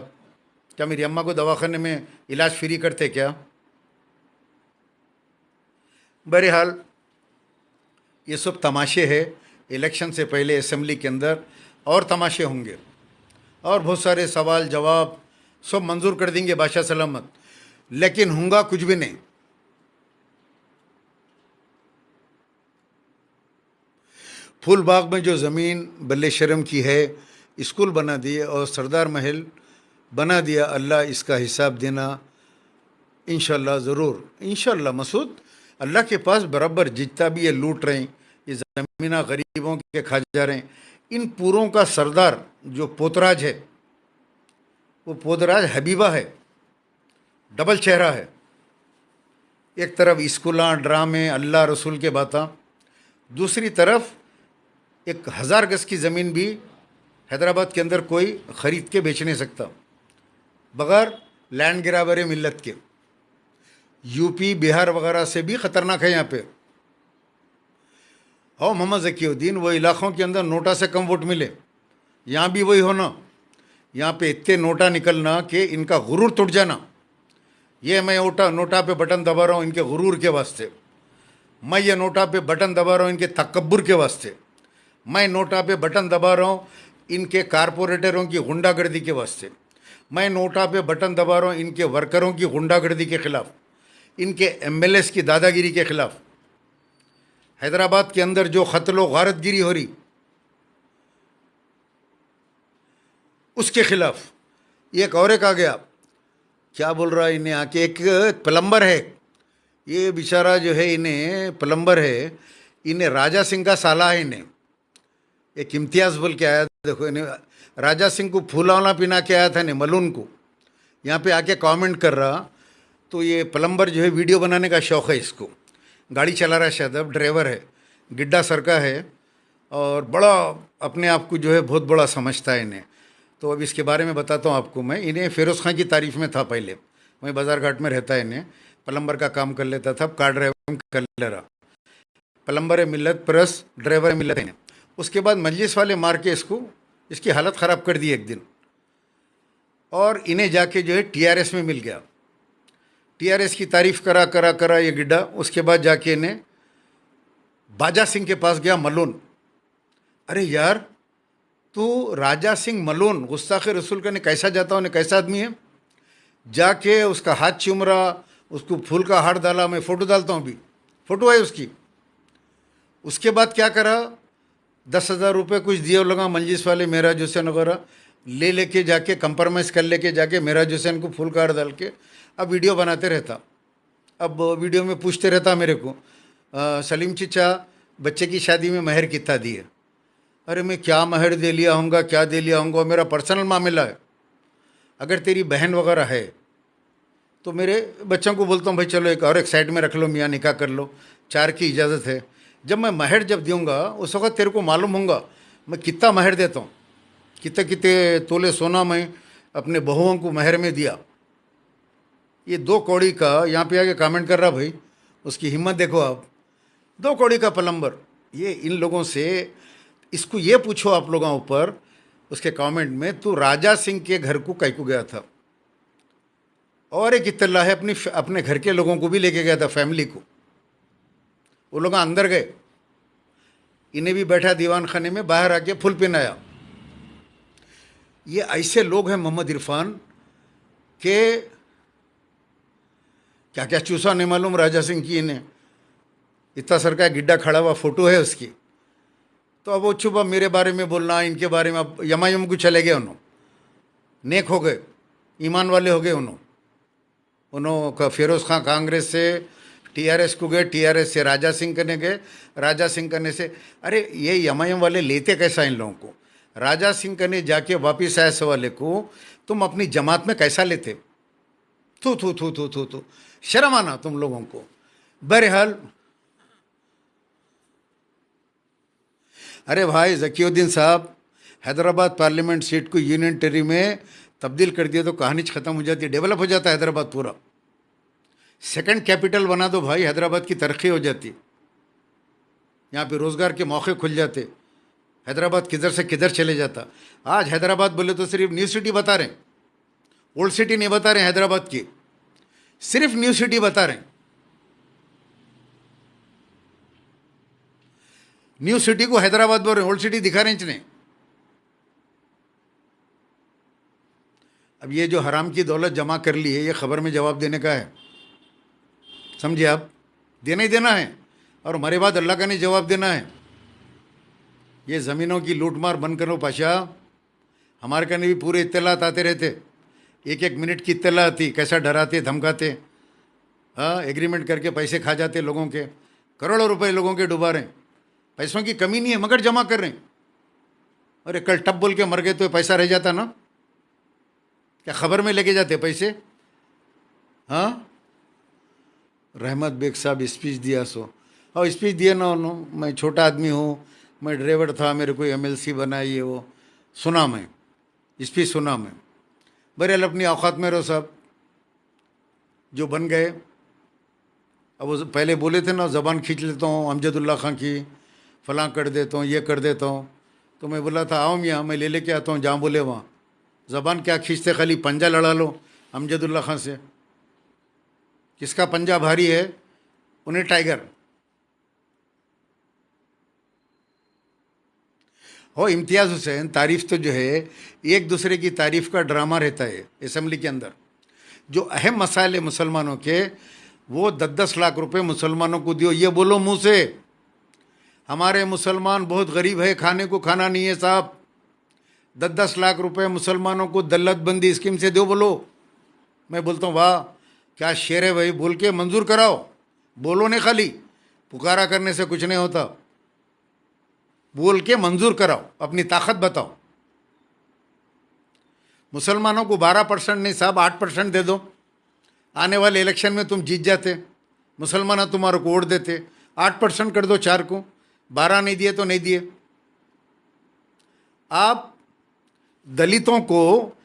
क्या मेरी अम्मा को दवाखाने में इलाज फ्री करते क्या? बहरहाल ये सब तमाशे है। इलेक्शन से पहले असेंबली के अंदर और तमाशे होंगे, और बहुत सारे सवाल जवाब सब मंजूर कर देंगे बादशाह सलामत, लेकिन होगा कुछ भी नहीं। फूलबाग में जो ज़मीन बल्ले शर्म की है, स्कूल बना दिए और सरदार महल बना दिया, अल्लाह इसका हिसाब देना इंशाल्लाह ज़रूर, इंशाल्लाह। मसूद अल्लाह के पास बराबर, जितना भी ये लूट रहे हैं, ये ज़मीना गरीबों के खा जा रहे हैं, इन पूरों का सरदार जो पोतराज है, वो पोतराज हबीबा है, डबल चेहरा है। एक तरफ स्कूलां, ड्रामे, अल्लाह रसूल के बातें, दूसरी तरफ 1000 गज की ज़मीन भी हैदराबाद के अंदर कोई ख़रीद के बेच नहीं सकता बग़ैर लैंड ग्रैबर मिल्लत के। यूपी, बिहार वगैरह से भी ख़तरनाक है यहाँ पे। और मोहम्मद ज़कीउद्दीन, वो इलाक़ों के अंदर नोटा से कम वोट मिले, यहाँ भी वही होना, यहाँ पे इतने नोटा निकलना कि इनका गुरूर टूट जाना। ये मैं नोटा पे बटन दबा रहा हूँ इनके गुरूर के वास्ते, मैं ये नोटा पे बटन दबा रहा हूँ इनके तकब्बुर के वास्ते, मैं नोटा पे बटन दबा रहा हूँ इनके कारपोरेटरों की गुंडागर्दी के वास्ते, मैं नोटा पे बटन दबा रहा हूँ इनके वर्करों की गुंडागर्दी के ख़िलाफ़, इनके MLAs की दादागिरी के ख़िलाफ़। हैदराबाद के अंदर जो क़त्ल गारतगिरी हो रही, उसके ख़िलाफ़। एक और एक आ गया क्या बोल रहा है इन्हें आके, एक प्लम्बर है ये बेचारा जो है, इन्हें प्लम्बर है, इन्हें राजा सिंह का साला है, इन्हें एक इम्तियाज़ बोल के आया। देखो इन्हें राजा सिंह को फूलावला पिना के आया था इन्हें मलून को, यहाँ पे आके कमेंट कर रहा। तो ये प्लम्बर जो है वीडियो बनाने का शौक़ है इसको, गाड़ी चला रहा है शायद, अब ड्राइवर है, गिड्डा सर का है और बड़ा अपने आप को जो है बहुत बड़ा समझता है इन्हें। तो अब इसके बारे में बताता हूँ आपको मैं। इन्हें फ़िरोज़ खां की तारीफ़ में था पहले, वहीं बाजार घाट में रहता है, इन्हें प्लम्बर का काम कर लेता था, कार ड्राइविंग कर ले रहा, प्लम्बर है मिल्लत प्लस ड्राइवर है मिल्लत इन्हें। उसके बाद मजलिस वाले मार के इसको, इसकी हालत ख़राब कर दी एक दिन, और इन्हें जाके जो है टीआरएस में मिल गया। टीआरएस की तारीफ़ करा करा करा ये गिड्डा। उसके बाद जाके इन्हें बाजा सिंह के पास गया मलून। अरे यार तू राजा सिंह मलून गुस्ताखे रसूल का ने कैसा जाता हूँ, कैसा आदमी है, जाके उसका हाथ चूम रहा, उसको फूल का हार डाला, मैं फ़ोटो डालता हूँ अभी, फ़ोटो है उसकी। उसके बाद क्या करा, 10,000 रुपये कुछ दिए लगा मंजिस वाले मेराज हुसैन वगैरह, ले लेके जाके कंप्रोमाइज़ कर लेके जाके मेराज हुसैन को फूल का हार डाल के अब वीडियो बनाते रहता। अब वीडियो में पूछते रहता मेरे को, सलीम चिचा बच्चे की शादी में महर कितना दिए। अरे मैं क्या महर दे लिया होऊंगा, क्या दे लिया होऊंगा, मेरा पर्सनल मामला है। अगर तेरी बहन वगैरह है तो मेरे बच्चों को बोलता हूँ भाई चलो एक साइड में रख लो, मियाँ निकाह कर लो, 4 की इजाज़त है। जब मैं महर जब दूँगा उस वक्त तेरे को मालूम होगा मैं कितना महर देता हूँ, कितने कितने तोले सोना मैं अपने बहुओं को महर में दिया। ये 2 कौड़ी का यहाँ पे आके कमेंट कर रहा भाई, उसकी हिम्मत देखो आप, 2 कौड़ी का प्लम्बर। ये इन लोगों से, इसको ये पूछो आप लोगों ऊपर उसके कमेंट में, तू राजा सिंह के घर को कहीं को गया था। और एक इत्तला है, अपने घर के लोगों को भी लेके गया था, फैमिली को। वो लोग अंदर गए, इन्हें भी बैठा दीवान खाने में, बाहर आके फुल पहनाया। ये ऐसे लोग हैं मोहम्मद इरफान के, क्या क्या चूसा नहीं मालूम राजा सिंह की इन्हें। इतना सर का गिड्डा खड़ा हुआ फ़ोटो है उसकी। तो अब वो चुप, अब मेरे बारे में बोलना, इनके बारे में, अब यमायम को चले गए, उन्होंने नेक हो गए, ईमान वाले हो गए। उन्होंने फ़िरोज़ खां कांग्रेस से टीआरएस को गए, टीआरएस से राजा सिंह करने गए, राजा सिंह करने से, अरे ये यमायम वाले लेते कैसा इन लोगों को, राजा सिंह करने जाके वापिस आए सवाले को तुम अपनी जमात में कैसा लेते। थू थू थू थू थू थू, शर्म आना तुम लोगों को। बहरहाल अरे भाई ज़कीउद्दीन साहब हैदराबाद पार्लियामेंट सीट को यूनियन टेरी में तब्दील कर दिया तो कहानी ख़त्म हो जाती है, डेवलप हो जाता है हैदराबाद पूरा। सेकंड कैपिटल बना दो भाई, हैदराबाद की तरक्की हो जाती, यहाँ पे रोज़गार के मौके खुल जाते, हैदराबाद किधर से किधर चले जाता। आज हैदराबाद बोले तो सिर्फ न्यू सिटी बता रहे हैं, ओल्ड सिटी नहीं बता रहे हैं हैदराबाद की, सिर्फ न्यू सिटी बता रहे हैं। न्यू सिटी को हैदराबाद बोल रहे हैं, ओल्ड सिटी दिखा रहे हैं। अब ये जो हराम की दौलत जमा कर ली है, ये खबर में जवाब देने का है, समझे आप, देना ही देना है, और हमारे बाद अल्लाह का नहीं जवाब देना है। ये ज़मीनों की लूटमार बंद करो पाशा। हमारे कने भी पूरे इत्तलात आते रहते, 1-1 मिनट की इत्तला आती, कैसा डराते धमकाते, हाँ एग्रीमेंट करके पैसे खा जाते लोगों के, करोड़ों रुपए लोगों के डुबा रहे हैं। पैसों की कमी नहीं है मगर जमा कर रहे हैं। अरे कल टप बोल के मर गए तो पैसा रह जाता ना, क्या खबर में लेके जाते पैसे। हाँ रहमत बेग साहब स्पीच दिया सो, और स्पीच दिए ना उन्होंने, मैं छोटा आदमी हूँ, मैं ड्राइवर था, मेरे को एमएलसी बनाई है, वो सुना मैं, स्पीच सुना मैं। बहरहाल अपनी औकात में रहो साहब, जो बन गए। अब वो पहले बोले थे ना ज़बान खींच लेता हूँ अमजदुल्ला खां की, फलां कर देता हूँ, ये कर देता हूँ, तो मैं बोला था आओ मियाँ मैं ले लेके आता हूँ, जहाँ बोले वहाँ। ज़बान क्या खींचते, खाली पंजा लड़ा लो अमजदुल्ला खां से, किसका पंजा भारी है, उन्हें टाइगर हो। इम्तियाज़ हुसैन तारीफ़ तो जो है एक दूसरे की तारीफ़ का ड्रामा रहता है असम्बली के अंदर। जो अहम मसाइल मुसलमानों के, वो 10-10 लाख रुपए मुसलमानों को दियो, ये बोलो मुंह से हमारे मुसलमान बहुत गरीब है, खाने को खाना नहीं है साहब, 10-10 लाख रुपए मुसलमानों को दल्लत बंदी स्कीम से दो, बोलो मैं बोलता हूँ वाह क्या शेर है भाई, बोल के मंजूर कराओ, बोलो नहीं खाली, पुकारा करने से कुछ नहीं होता, बोल के मंजूर कराओ, अपनी ताकत बताओ। मुसलमानों को 12% नहीं साहब 8% दे दो, आने वाले इलेक्शन में तुम जीत जाते, मुसलमान तुम्हारे को वोट देते। 8% कर दो 4 को, 12 नहीं दिए तो नहीं दिए। आप दलितों को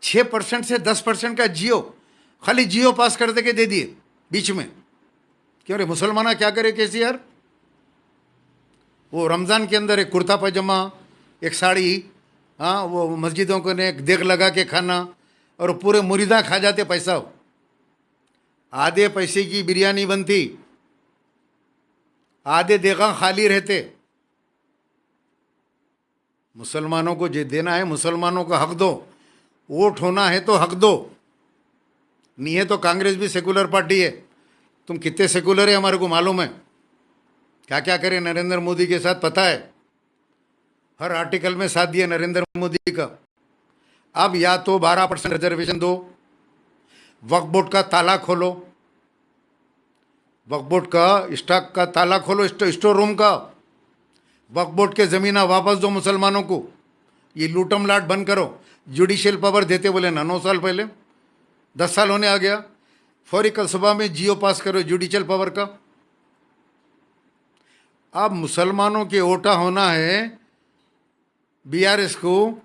6% से 10% का जियो, खाली जियो पास कर दे के दे दिए बीच में। क्यों रे मुसलमान क्या करे केसीआर? वो रमज़ान के अंदर एक कुर्ता पैजामा, एक साड़ी, हाँ वो मस्जिदों को ने एक देग लगा के खाना, और पूरे मुरीदा खा जाते पैसा। आधे पैसे की बिरयानी बनती, आधे देगा खाली रहते। मुसलमानों को जो देना है मुसलमानों को हक दो, वोट होना है तो हक दो। नहीं है तो कांग्रेस भी सेकुलर पार्टी है, तुम कितने सेकुलर है हमारे को मालूम है, क्या क्या करे नरेंद्र मोदी के साथ पता है, हर आर्टिकल में साथ दिया नरेंद्र मोदी का। अब या तो 12% रिजर्वेशन दो, वक्फ बोर्ड का ताला खोलो, वक्फ बोर्ड का स्टॉक का ताला खोलो, स्टोर रूम का, वक्फ बोर्ड के ज़मीना वापस दो मुसलमानों को, ये लूटम लाट बंद करो। जुडिशियल पावर देते बोले ना 9 साल पहले, 10 साल होने आ गया, फौरी कल सुबह में जियो पास करो जुडिशियल पावर का। अब मुसलमानों के ओटा होना है बीआरएस को,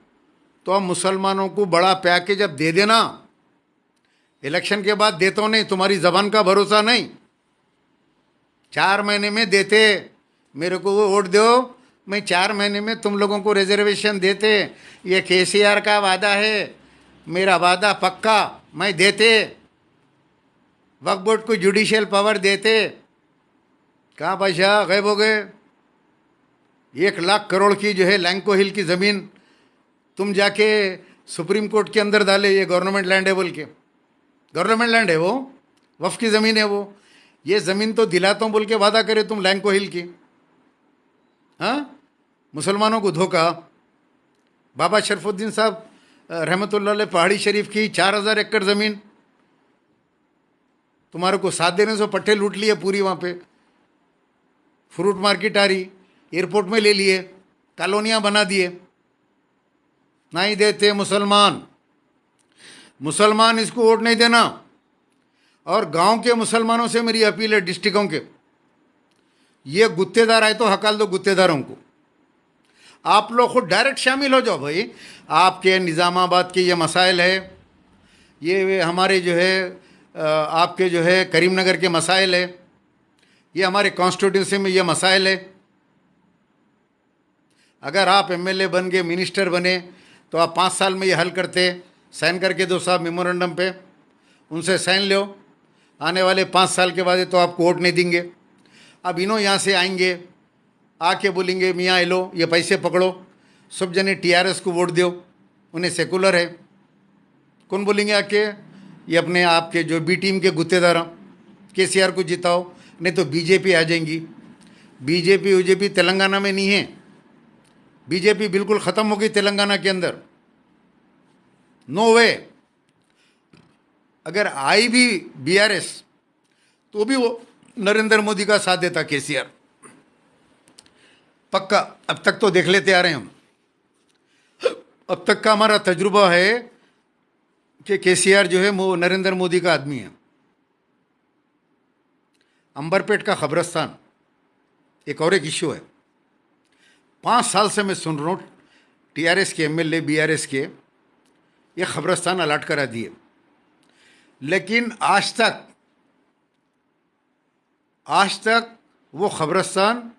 तो अब मुसलमानों को बड़ा पैकेज अब दे देना, इलेक्शन के बाद देते हो नहीं, तुम्हारी जबान का भरोसा नहीं। 4 महीने में देते, मेरे को वो वोट दो, मैं 4 महीने में तुम लोगों को रिजर्वेशन देते, ये केसीआर का वादा है, मेरा वादा पक्का, मैं देते, वक्फ बोर्ड को जुडिशियल पावर देते। कहाँ पैसा गायब हो गए? 1 लाख करोड़ की जो है लैंको हिल की ज़मीन तुम जाके सुप्रीम कोर्ट के अंदर डाले, ये गवर्नमेंट लैंड है बोल के, गवर्नमेंट लैंड है वो, वफ़ की ज़मीन है वो, ये ज़मीन तो दिलाता हूँ बोल के वादा करे तुम लैंको हिल की। हाँ, मुसलमानों को धोखा। बाबा शरफुद्दीन साहब रहमतुल्लाह अलैह पहाड़ी शरीफ की 4000 एकड़ ज़मीन तुम्हारे को साथ देने से पट्टे लूट लिए पूरी, वहाँ पे फ्रूट मार्केट आ रही, एयरपोर्ट में ले लिए, कॉलोनियाँ बना दिए। नहीं देते मुसलमान, मुसलमान इसको वोट नहीं देना। और गांव के मुसलमानों से मेरी अपील है, डिस्ट्रिक्टों के, ये गुत्तेदार आए तो हकाल दो गुत्तेदारों को, आप लोग खुद डायरेक्ट शामिल हो जाओ भाई। आपके निज़ामाबाद के ये मसाइल है, ये हमारे जो है आपके जो है करीमनगर के मसाइल है, ये हमारे कॉन्स्टिट्यूंसी में ये मसाइल है। अगर आप एमएलए बन गए, मिनिस्टर बने, तो आप 5 साल में ये हल करते, साइन करके दो साहब मेमोरेंडम पे, उनसे साइन लो, आने वाले 5 साल के बाद तो आपको वोट नहीं देंगे। अब इन्हों यहाँ से आएंगे, आके बोलेंगे मियाँ लो ये पैसे पकड़ो, सब जने टीआरएस को वोट दो, उन्हें सेकुलर है। कौन बोलेंगे आके? ये अपने आपके जो बी टीम के गुत्तेदार, केसीआर को जिताओ, नहीं तो बीजेपी आ जाएंगी। बीजेपी तेलंगाना में नहीं है, बीजेपी बिल्कुल ख़त्म हो गई तेलंगाना के अंदर, नो वे। अगर आई भी बीआरएस तो भी वो नरेंद्र मोदी का साथ देता केसीआर, पक्का। अब तक तो देख लेते आ रहे हैं हम, अब तक का हमारा तजुर्बा है कि केसीआर जो है वो नरेंद्र मोदी का आदमी है। अंबरपेट का खबरस्तान एक और एक इश्यू है, 5 साल से मैं सुन रहा हूँ टीआरएस के एमएलए बीआरएस के ये खबरस्तान अलाट करा दिए, लेकिन आज तक वो खबरस्तान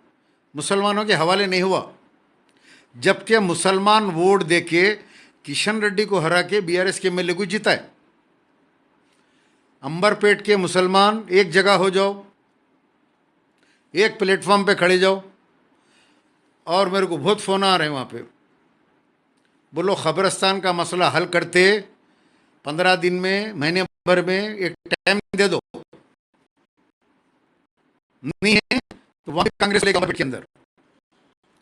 मुसलमानों के हवाले नहीं हुआ, जबकि मुसलमान वोट देके किशन रेड्डी को हरा के बीआरएस के एमएलए को जीता है। अंबरपेट के मुसलमान एक जगह हो जाओ, एक प्लेटफॉर्म पे खड़े जाओ, और मेरे को बहुत फ़ोन आ रहे हैं वहाँ पे, बोलो खबरस्तान का मसला हल करते 15 दिन में, महीने भर में एक टाइम दे दो, नहीं है तो वहाँ कांग्रेस लेगा अंबरपेट के अंदर,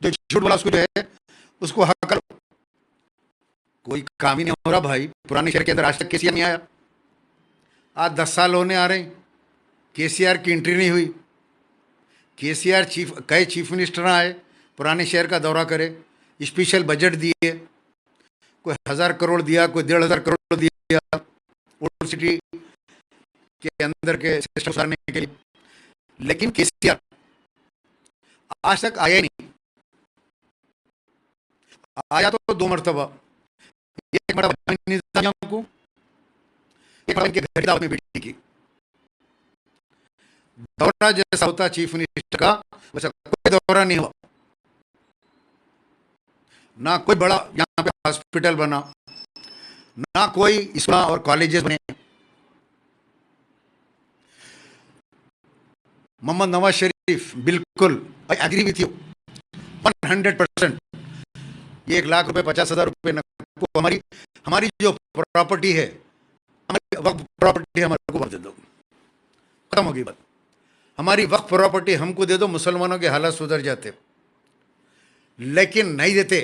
जो झूठ बोला उसको जो है उसको हक करो। कोई काम ही नहीं हो रहा भाई, पुराने शहर के अंदर आज तक केसीआर नहीं आया, आज 10 साल होने आ रहे हैं, केसीआर की एंट्री नहीं हुई। केसीआर कई चीफ मिनिस्टर आए, पुराने शहर का दौरा करे, स्पेशल बजट दिए, कोई 1,000 करोड़ दिया, कोई 1,500 करोड़ दिया ओल्ड सिटी के अंदर के सिस्टम सुधारने के लिए, लेकिन केसीआर आज तक आया नहीं। आया तो 2 मरतबा, एक मरतबा निजाम को, एक मरतबा इनके घर की दावत में बेटी की। दौरा जैसा होता चीफ मिनिस्टर का, वैसा कोई दौरा नहीं हुआ। ना कोई बड़ा यहाँ पे हॉस्पिटल बना, ना कोई स्कूल और कॉलेजेस बने। मोहम्मद नवाज शरीफ, बिल्कुल आई एग्री विथ यू 100%। ये 1,50,000 रुपये को हमारी जो प्रॉपर्टी है, हमारी वक्फ प्रॉपर्टी हमारे को दे दो, खत्म होगी बात। हमारी वक्फ प्रॉपर्टी हमको दे दो, मुसलमानों के हालात सुधर जाते, लेकिन नहीं देते।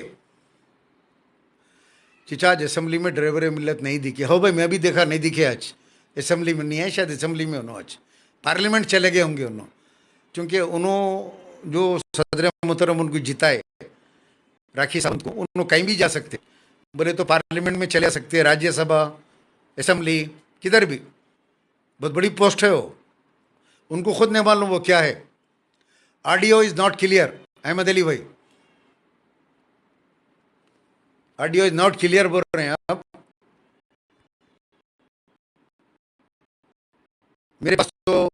चिचा आज असेंबली में ड्राइवर मिलत नहीं दिखे हो भाई, मैं भी देखा नहीं दिखे आज असेंबली में। नहीं है शायद असेंबली में उन्होंने आज पार्लियामेंट चले गए होंगे उन्होंने, क्योंकि उन्होंने जो सदर मोहतरम उनको जिताए राखी साहब को, उन्होंने कहीं भी जा सकते, बोले तो पार्लियामेंट में चले सकते, राज्यसभा, असेंबली, किधर भी। बहुत बड़ी पोस्ट है वो, उनको खुद नहीं मालूम वो क्या है। Audio is not clear, Ahmed Ali भाई, ऑडियो इज नॉट क्लियर बोल रहे हैं आप। मेरे पास तो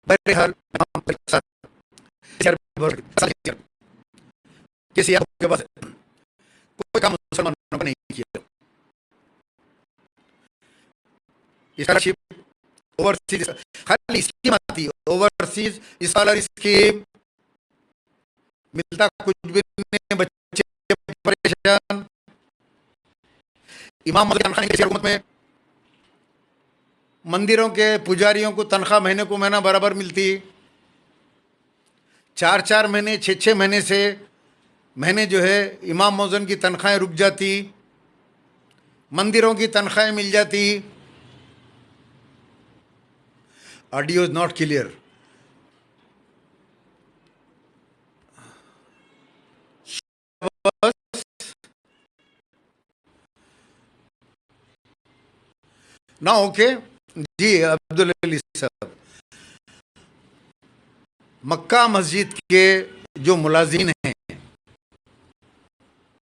बहरहाल किसी आपके पास कोई काम मुसलमानों ने नहीं किया। स्कॉलरशिप ओवरसीज खाली स्कीम आती है, ओवरसीज स्कॉलर स्कीम मिलता कुछ भी नहीं, बच्चे परेशान। इमाम हुकूमत में मंदिरों के पुजारियों को तनख्वाह महीने को महीना बराबर मिलती, 4-4 महीने 6-6 महीने से महीने जो है इमाम मौजन की तनख्वाहें रुक जाती, मंदिरों की तनख्वाहें मिल जाती। Audio is not clear. ना ओके जी अब्दुल अली साहब, मक्का मस्जिद के जो मुलाजिम हैं,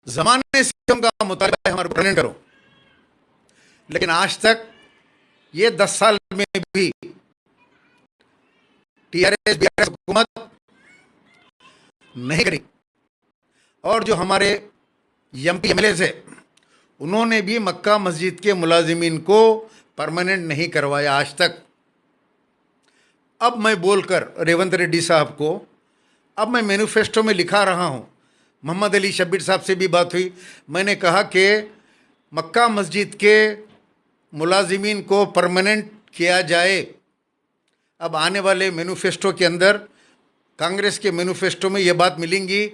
जमाने से उनका मुतालबा हमारे परमानेंट करो, लेकिन आज तक ये 10 साल में भी टीआरएस बीआरएस हुकूमत नहीं करी। और जो हमारे एमपी एमएलए है, उन्होंने भी मक्का मस्जिद के मुलाजिमीन को परमानेंट नहीं करवाया आज तक। अब मैं बोलकर रेवंत रेड्डी साहब को, अब मैं मैनिफेस्टो में लिखा रहा हूं, मोहम्मद अली शब्बीर साहब से भी बात हुई, मैंने कहा कि मक्का मस्जिद के मुलाजिमीन को परमानेंट किया जाए। अब आने वाले मैनिफेस्टो के अंदर, कांग्रेस के मैनिफेस्टो में ये बात मिलेंगी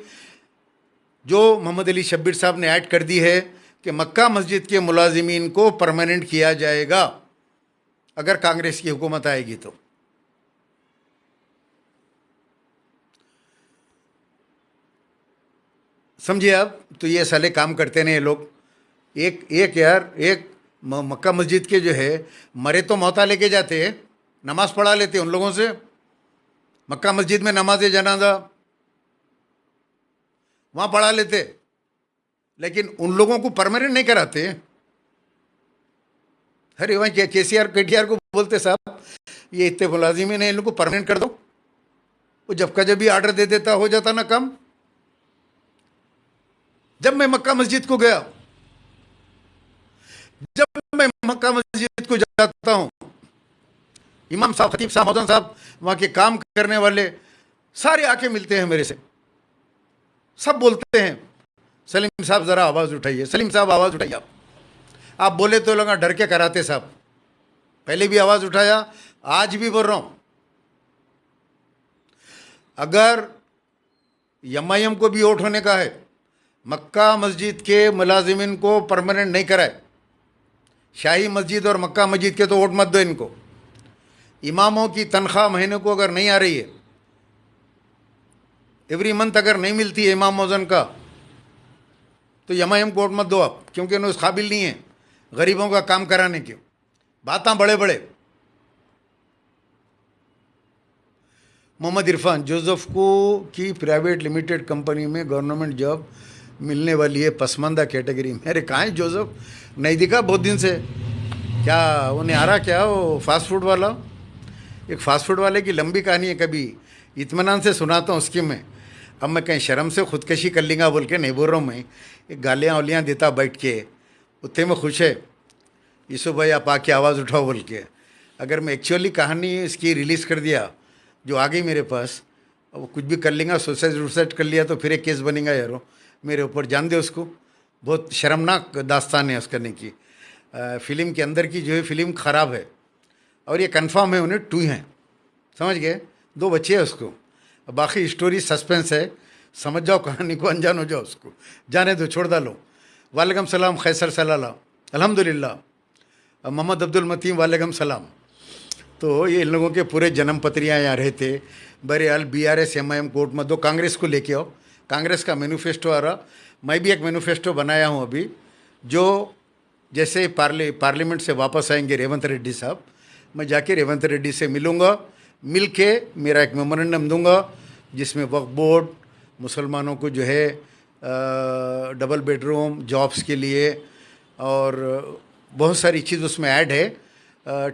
जो मोहम्मद अली शब्बीर साहब ने ऐड कर दी है कि मक्का मस्जिद के मुलाजिमीन को परमानेंट किया जाएगा अगर कांग्रेस की हुकूमत आएगी तो। समझिए आप, तो ये साले काम करते नहीं ये लोग। एक यार, एक मक्का मस्जिद के जो है मरे तो मौता लेके जाते हैं, नमाज पढ़ा लेते उन लोगों से। मक्का मस्जिद में नमाज जनाजा वहाँ पढ़ा लेते, लेकिन उन लोगों को परमानेंट नहीं कराते। अरे वहाँ केसीआर केटीआर को बोलते साहब ये इतने मुलाजिमीन हैं, इन लोगों को परमानेंट कर दो। वो जब का जब भी ऑर्डर दे देता, हो जाता ना कम। जब मैं मक्का मस्जिद को गया, जब मैं मक्का मस्जिद को जाता हूँ, इमाम साहब, खतीब साहब, मौलाना साहब, वहाँ के काम करने वाले सारे आके मिलते हैं मेरे से। सब बोलते हैं सलीम साहब ज़रा आवाज़ उठाइए, सलीम साहब आवाज़ उठाइए। आप बोले तो लोग डर के कराते साहब। पहले भी आवाज़ उठाया, आज भी बोल रहा हूँ, अगर एमआईएम को भी वोट होने का है, मक्का मस्जिद के मुलाजिमिन को परमानेंट नहीं कराए। शाही मस्जिद और मक्का मस्जिद के तो वोट मत दो इनको। इमामों की तनख्वाह महीने को अगर नहीं आ रही है, एवरी मंथ अगर नहीं मिलती है इमाम मौजन का, तो एमआईएम को वोट मत दो आप, क्योंकि उन्हें उस काबिल नहीं है गरीबों का काम कराने के। बातें बड़े बड़े। मोहम्मद इरफान, जोसेफ को की प्राइवेट लिमिटेड कंपनी में गवर्नमेंट जॉब मिलने वाली है पसमानदा कैटेगरी में। अरे कहाँ है जोसेफ, नहीं दिखा बहुत दिन से। क्या उन्हें आ रहा क्या वो फास्ट फूड वाला? एक फास्ट फूड वाले की लंबी कहानी है, कभी इत्मीनान से सुनाता हूँ उसकी मैं। अब मैं कहीं शर्म से खुदकशी कर लेंगा बोल के नहीं बोल रहा हूँ मैं, एक गालियाँ वालियाँ देता बैठ के, उतने में खुश है। यूसुफ भाई आप आके आवाज़ उठाओ बोल के। अगर मैं एक्चुअली कहानी इसकी रिलीज़ कर दिया जो आ गई मेरे पास, वो कुछ भी कर लेंगे, सुसाइड वुसाइड कर लिया तो फिर एक केस बनेगा यारो मेरे ऊपर, जान दे उसको। बहुत शर्मनाक दास्तान है उस करने की। फिल्म के अंदर की जो है फिल्म ख़राब है, और ये कंफर्म है उन्हें 2 हैं, समझ गए? 2 बच्चे हैं उसको। बाकी स्टोरी सस्पेंस है, समझ जाओ कहानी को, अनजान हो जाओ उसको, जाने दो, छोड़ डालो। वालेकुम सलाम खैसर सलाला, अल्हम्दुलिल्लाह। मोहम्मद अब्दुल मतीम, वालेकुम सलाम। तो ये इन लोगों के पूरे जन्म पत्रियाँ यहाँ रहे थे। बहरहाल बीआरएस एमआईएम कोर्ट में दो, कांग्रेस को लेके आओ। कांग्रेस का मैनिफेस्टो आ रहा, मैं भी एक मैनिफेस्टो बनाया हूँ अभी, जो जैसे पार्लियामेंट से वापस आएंगे रेवंत रेड्डी साहब, मैं जाके रेवंत रेड्डी से मिलूँगा, मिल के मेरा एक मेमोरेंडम दूंगा जिसमें वक्फ बोर्ड, मुसलमानों को जो है डबल बेडरूम, जॉब्स के लिए, और बहुत सारी चीज़ उसमें ऐड है।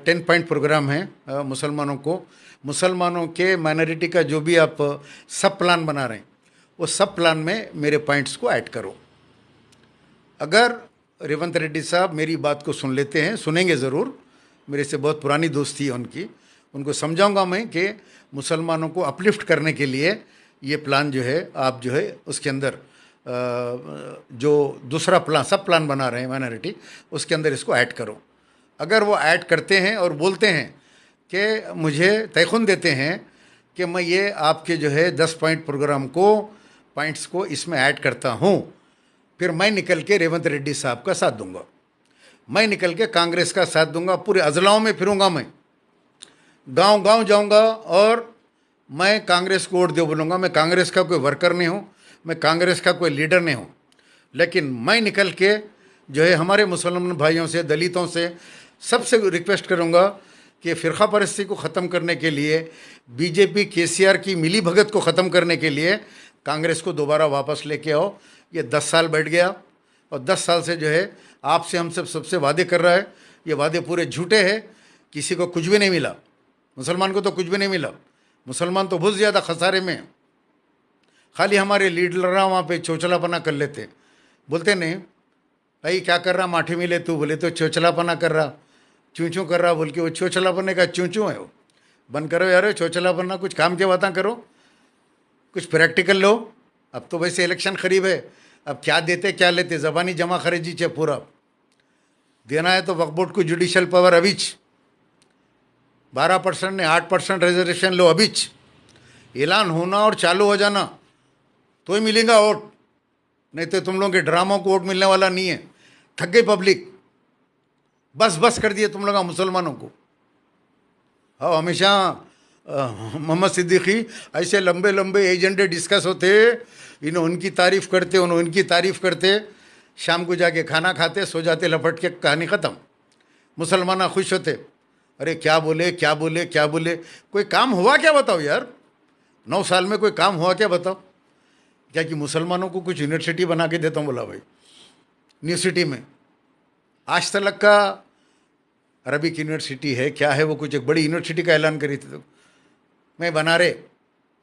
10 पॉइंट प्रोग्राम है मुसलमानों के माइनॉरिटी का जो भी आप सब प्लान बना रहे हैं, वो सब प्लान में मेरे पॉइंट्स को ऐड करो। अगर रेवंत रेड्डी साहब मेरी बात को सुन लेते हैं, सुनेंगे ज़रूर, मेरे से बहुत पुरानी दोस्ती है उनकी, उनको समझाऊंगा मैं कि मुसलमानों को अपलिफ्ट करने के लिए ये प्लान जो है आप जो है उसके अंदर जो दूसरा प्लान, सब प्लान बना रहे हैं माइनॉरिटी, उसके अंदर इसको ऐड करो। अगर वो ऐड करते हैं और बोलते हैं कि मुझे तयखुन देते हैं कि मैं ये आपके जो है 10 पॉइंट प्रोग्राम को, पॉइंट्स को इसमें ऐड करता हूँ, फिर मैं निकल के रेवंत रेड्डी साहब का साथ दूंगा, मैं निकल के कांग्रेस का साथ दूंगा, पूरे अजलाओं में फिरूंगा, मैं गांव गांव जाऊंगा और मैं कांग्रेस को वोट दे बोलूँगा। मैं कांग्रेस का कोई वर्कर नहीं हूँ, मैं कांग्रेस का कोई लीडर नहीं हूँ, लेकिन मैं निकल के जो है हमारे मुसलमान भाइयों से, दलितों से, सबसे रिक्वेस्ट करूँगा कि फ़िरक़ा परस्ती को ख़त्म करने के लिए, बीजेपी केसीआर की मिली भगत को ख़त्म करने के लिए कांग्रेस को दोबारा वापस लेके आओ। ये 10 साल बैठ गया और 10 साल से जो है आपसे हम सबसे वादे कर रहा है, ये वादे पूरे झूठे हैं, किसी को कुछ भी नहीं मिला, मुसलमान को तो कुछ भी नहीं मिला, मुसलमान तो बहुत ज़्यादा खसारे में। खाली हमारे लीडर वहाँ पे चौचलापना कर लेते, बोलते नहीं भाई क्या कर रहा माठी मिले तू, बोले तो चौचलापना कर रहा, चूँ चूँ कर रहा बोल के, वो चौचलापने का चूँ चूँ है वो। बंद करो यार चौचलापना, कुछ काम के बातें करो, कुछ प्रैक्टिकल लो। अब तो वैसे इलेक्शन करीब है, अब क्या देते क्या लेते, ज़बानी जमा खरीजी चे पूरा देना है तो वक्फ बोर्ड को जुडिशल पावर अभीच 12% ने 8% रिजर्वेशन लो, अभीच ऐलान होना और चालू हो जाना तो ही मिलेगा वोट, नहीं तो तुम लोगों के ड्रामों को वोट मिलने वाला नहीं है। थक गई पब्लिक, बस बस कर दिए तुम लोग मुसलमानों को। हाँ, हमेशा मोहम्मद सिद्दीकी ऐसे लंबे लंबे एजेंडे डिस्कस होते, इन्हों उनकी तारीफ़ करते, उन्हों उनकी तारीफ़ करते, शाम को जाके खाना खाते, सो जाते लपट के, कहानी ख़त्म। मुसलमान खुश होते, अरे क्या बोले क्या बोले क्या बोले, कोई काम हुआ क्या बताओ यार, 9 साल में कोई काम हुआ क्या बताओ? क्या कि मुसलमानों को कुछ यूनिवर्सिटी बना के देता हूँ, बोला भाई यूनिवर्सिटी में आज तलक का अरबिक यूनिवर्सिटी है, क्या है वो, कुछ एक बड़ी यूनिवर्सिटी का ऐलान करी थी, तो मैं बना रहे,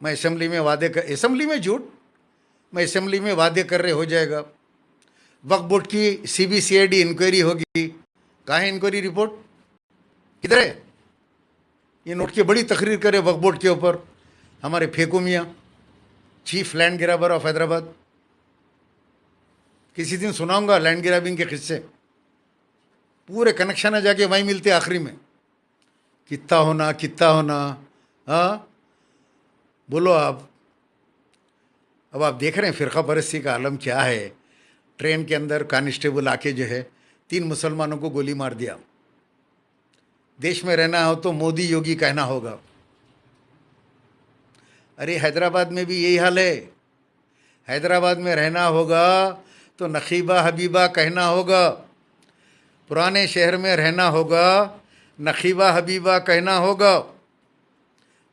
मैं असेंबली में वादे कर, असेंबली में झूठ, मैं असेंबली में वादे कर रहे हो जाएगा। वक्फ बोर्ड की सीबीसीआईडी इंक्वायरी होगी, कहाँ है इंक्वायरी रिपोर्ट, किधर है? ये नोट की बड़ी तकरीर करे वक्फ बोर्ड के ऊपर हमारे फेकू मियाँ, chief land grabber of Hyderabad. किसी दिन सुनाऊंगा लैंड ग्रैबिंग के किस्से, पूरे कनेक्शन है जाके वहीं मिलते आखिरी में, कितना होना। हाँ बोलो आप, अब आप देख रहे हैं फ़िरका परस्ती का आलम क्या है। ट्रेन के अंदर कांस्टेबल आके जो है 3 मुसलमानों को गोली मार दिया। देश में रहना हो तो मोदी योगी कहना होगा। अरे हैदराबाद में भी यही हाल है। हैदराबाद में रहना होगा तो नकीबा हबीबा कहना होगा। पुराने शहर में रहना होगा, नकीबा हबीबा कहना होगा।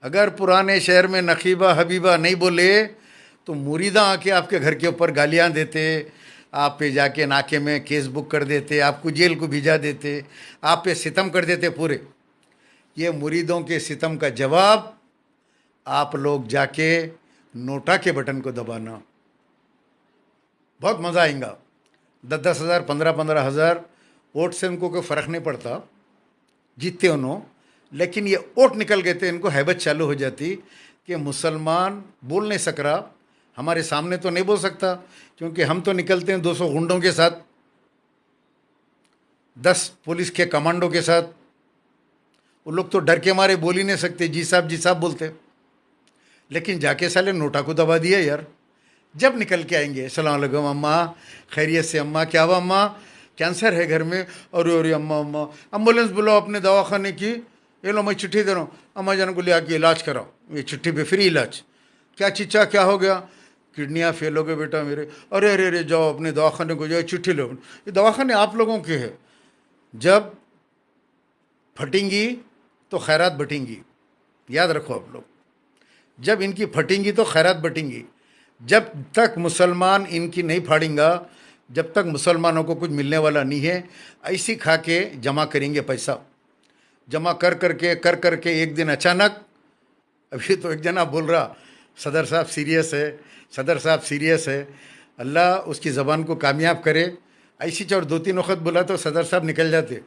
अगर पुराने शहर में नकीबा हबीबा नहीं बोले तो मुरीदा आके आपके घर के ऊपर गालियां देते, आप पे जाके नाके में केस बुक कर देते, आपको जेल को भिजा देते, आप पे सितम कर देते पूरे। ये मुरीदों के सितम का जवाब आप लोग जाके नोटा के बटन को दबाना। बहुत मज़ा आएगा। 10-10 हज़ार, 15-15 हज़ार वोट से उनको कोई फ़र्क नहीं पड़ता, जीतते उन्हों। लेकिन ये वोट निकल गए थे, इनको हैबत चालू हो जाती कि मुसलमान बोल नहीं सक रहा, हमारे सामने तो नहीं बोल सकता क्योंकि हम तो निकलते हैं 200 गुंडों के साथ, 10 पुलिस के कमांडो के साथ। वो लोग तो डर के मारे बोल ही नहीं सकते, जी साहब बोलते। लेकिन जाके साले नोटा को दबा दिया यार। जब निकल के आएंगे, अस्सलाम वालेकुम अम्मा, खैरियत से अम्मा, क्या हुआ अम्मा, कैंसर है घर में, अरे अरे अम्मा अम्मा, एम्बुलेंस बुलाओ अपने दवाखाने की, ये लो मैं चिट्ठी दे रहा हूँ, अम्मा जान को ले आके इलाज कराओ, ये चिट्ठी पे फ्री इलाज। क्या चिच्चा क्या हो गया, किडनियाँ फेल हो गए बेटा मेरे, अरे अरे अरे जाओ अपने दवाखाने को जाओ, चिट्ठी लो। ये दवाखाने आप लोगों के हैं, जब फटेंगी तो खैरात बटेंगी, याद रखो आप लोग। जब इनकी फटेंगी तो खैरात बटेंगी। जब तक मुसलमान इनकी नहीं फाड़ेंगा, जब तक मुसलमानों को कुछ मिलने वाला नहीं है। ऐसी खा के जमा करेंगे पैसा, जमा कर करके एक दिन अचानक, अभी तो एक जना बोल रहा सदर साहब सीरियस है, सदर साहब सीरियस है, अल्लाह उसकी ज़बान को कामयाब करे। ऐसी चौर 2-3 वक्त बोला तो सदर साहब निकल जाते।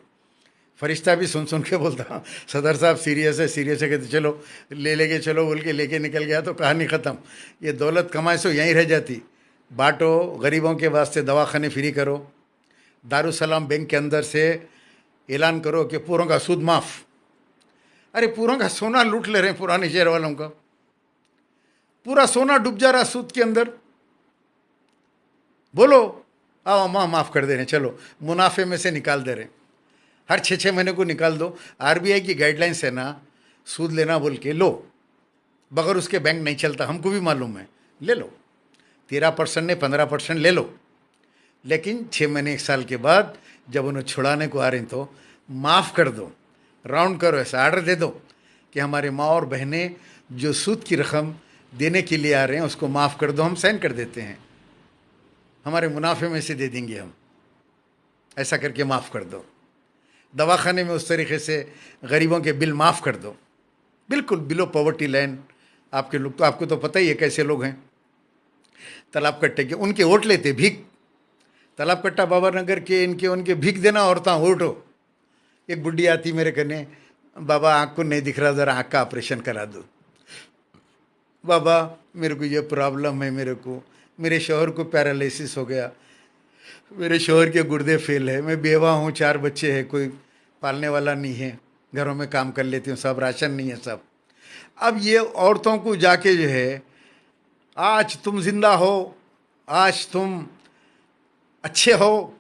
फरिश्ता भी सुन के बोलता सदर साहब सीरियस है, कहते चलो ले लेके चलो, बोल के लेके निकल गया तो कहानी ख़त्म। ये दौलत कमाए सो यहीं रह जाती। बांटो, गरीबों के वास्ते दवाखाने फ्री करो, दारुसलाम बैंक के अंदर से ऐलान करो कि पूरों का सूद माफ़। अरे पूरों का सोना लूट ले रहे हैं पुराने शहर वालों का, पूरा सोना डूब जा रहा सूद के अंदर। बोलो आओ अम्मा माफ़ कर दे रहे, चलो मुनाफे में से निकाल दे रहे, हर 6-6 महीने को निकाल दो। आरबीआई की गाइडलाइंस है ना, सूद लेना बोल के लो, बगैर उसके बैंक नहीं चलता, हमको भी मालूम है। ले लो 13% ने 15% ले लो, लेकिन 6 महीने 1 साल के बाद जब उन्हें छुड़ाने को आ रहे हैं तो माफ़ कर दो, राउंड करो, ऐसा आर्डर दे दो कि हमारे माँ और बहनें जो सूद की रकम देने के लिए आ रहे हैं उसको माफ़ कर दो, हम साइन कर देते हैं, हमारे मुनाफे में से दे देंगे हम, ऐसा करके माफ़ कर दो। दवाखाने में उस तरीके से गरीबों के बिल माफ़ कर दो, बिल्कुल बिलो पॉवर्टी लाइन। आपके लोग तो, आपको तो पता ही है कैसे लोग हैं। तालाब कट्टे के उनके वोट लेते, भीख, तालाब कट्टा बाबा नगर के इनके उनके भीख देना, औरतां वोटो। एक बुढ़ी आती मेरे कने, बाबा आँख को नहीं दिख रहा, ज़रा आँख का ऑपरेशन करा दो, बाबा मेरे को ये प्रॉब्लम है, मेरे शौहर को पैरालिसिस हो गया, मेरे शौहर के गुर्दे फेल है, मैं बेवा हूँ, 4 बच्चे हैं, कोई पालने वाला नहीं है, घरों में काम कर लेती हूँ, सब राशन नहीं है सब। अब ये औरतों को जाके जो है, आज तुम जिंदा हो, आज तुम अच्छे हो,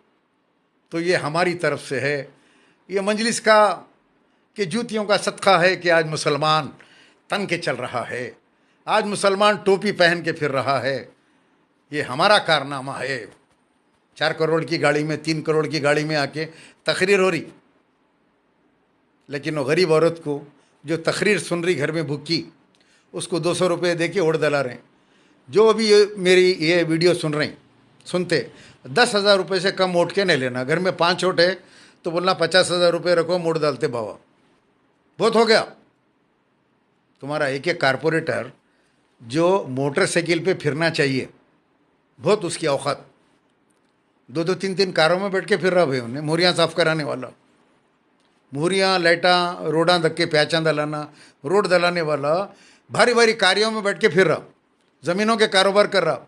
तो ये हमारी तरफ से है, ये मजलिस का कि जूतियों का सदका है कि आज मुसलमान तन के चल रहा है, आज मुसलमान टोपी पहन के फिर रहा है, ये हमारा कारनामा है। 4 करोड़ की गाड़ी में, 3 करोड़ की गाड़ी में आके तकरीर हो रही, लेकिन वो गरीब औरत को जो तकरीर सुन रही घर में भूखी, उसको 200 रुपये दे के ओढ़ दला रहे हैं। जो अभी मेरी ये वीडियो सुन रहे हैं, सुनते 10,000 रुपये से कम वोट के नहीं लेना। घर में 5 वोट है तो बोलना 50,000 रुपये रखो, मोड़ डालते बाबा, बहुत हो गया। तुम्हारा एक एक कारपोरेटर जो मोटरसाइकिल पे फिरना चाहिए, बहुत उसकी औकात, 2-2 3-3 कारों में बैठ के फिर रहा भाई, उन्हें मोहरियाँ साफ कराने वाला, मोहरियाँ लाइटा रोडां धक्के प्याचा दलाना, रोड दलाने वाला, भारी भारी कार्यों में बैठ के फिर रहा, ज़मीनों के कारोबार कर रहा।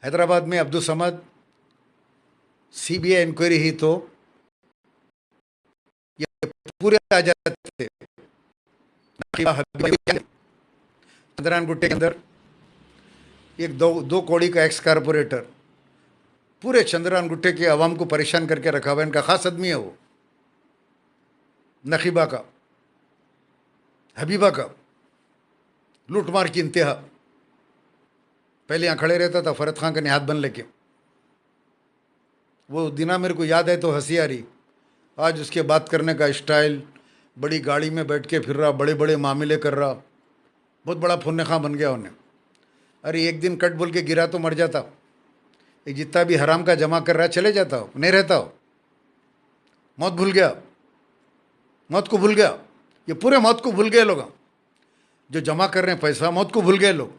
हैदराबाद में अब्दुल समद सीबीआई इंक्वायरी ही तो ये पूरे आ जाते थे। चंद्रान गुट्टे के अंदर एक दो दो कौड़ी का एक्स कारपोरेटर पूरे चंद्रान गुट्टे के अवाम को परेशान करके रखा हुआ है। इनका खास आदमी है वो, नकीबा का, हबीबा का, लूटमार की इंतहा। पहले यहाँ खड़े रहता था फरत खान का निहात बन लेके, वो दिना मेरे को याद है तो हंसी आ रही। आज उसके बात करने का स्टाइल, बड़ी गाड़ी में बैठ के फिर रहा, बड़े बड़े मामले कर रहा, बहुत बड़ा फुन्ने खां बन गया उन्हें। अरे एक दिन कट बोल के गिरा तो मर जाता, ये जितना भी हराम का जमा कर रहा चले जाता हो, नहीं रहता हो। मौत भूल गया, मौत को भूल गया, ये पूरे मौत को भूल गए लोग जो जमा कर रहे हैं पैसा, मौत को भूल गए लोग।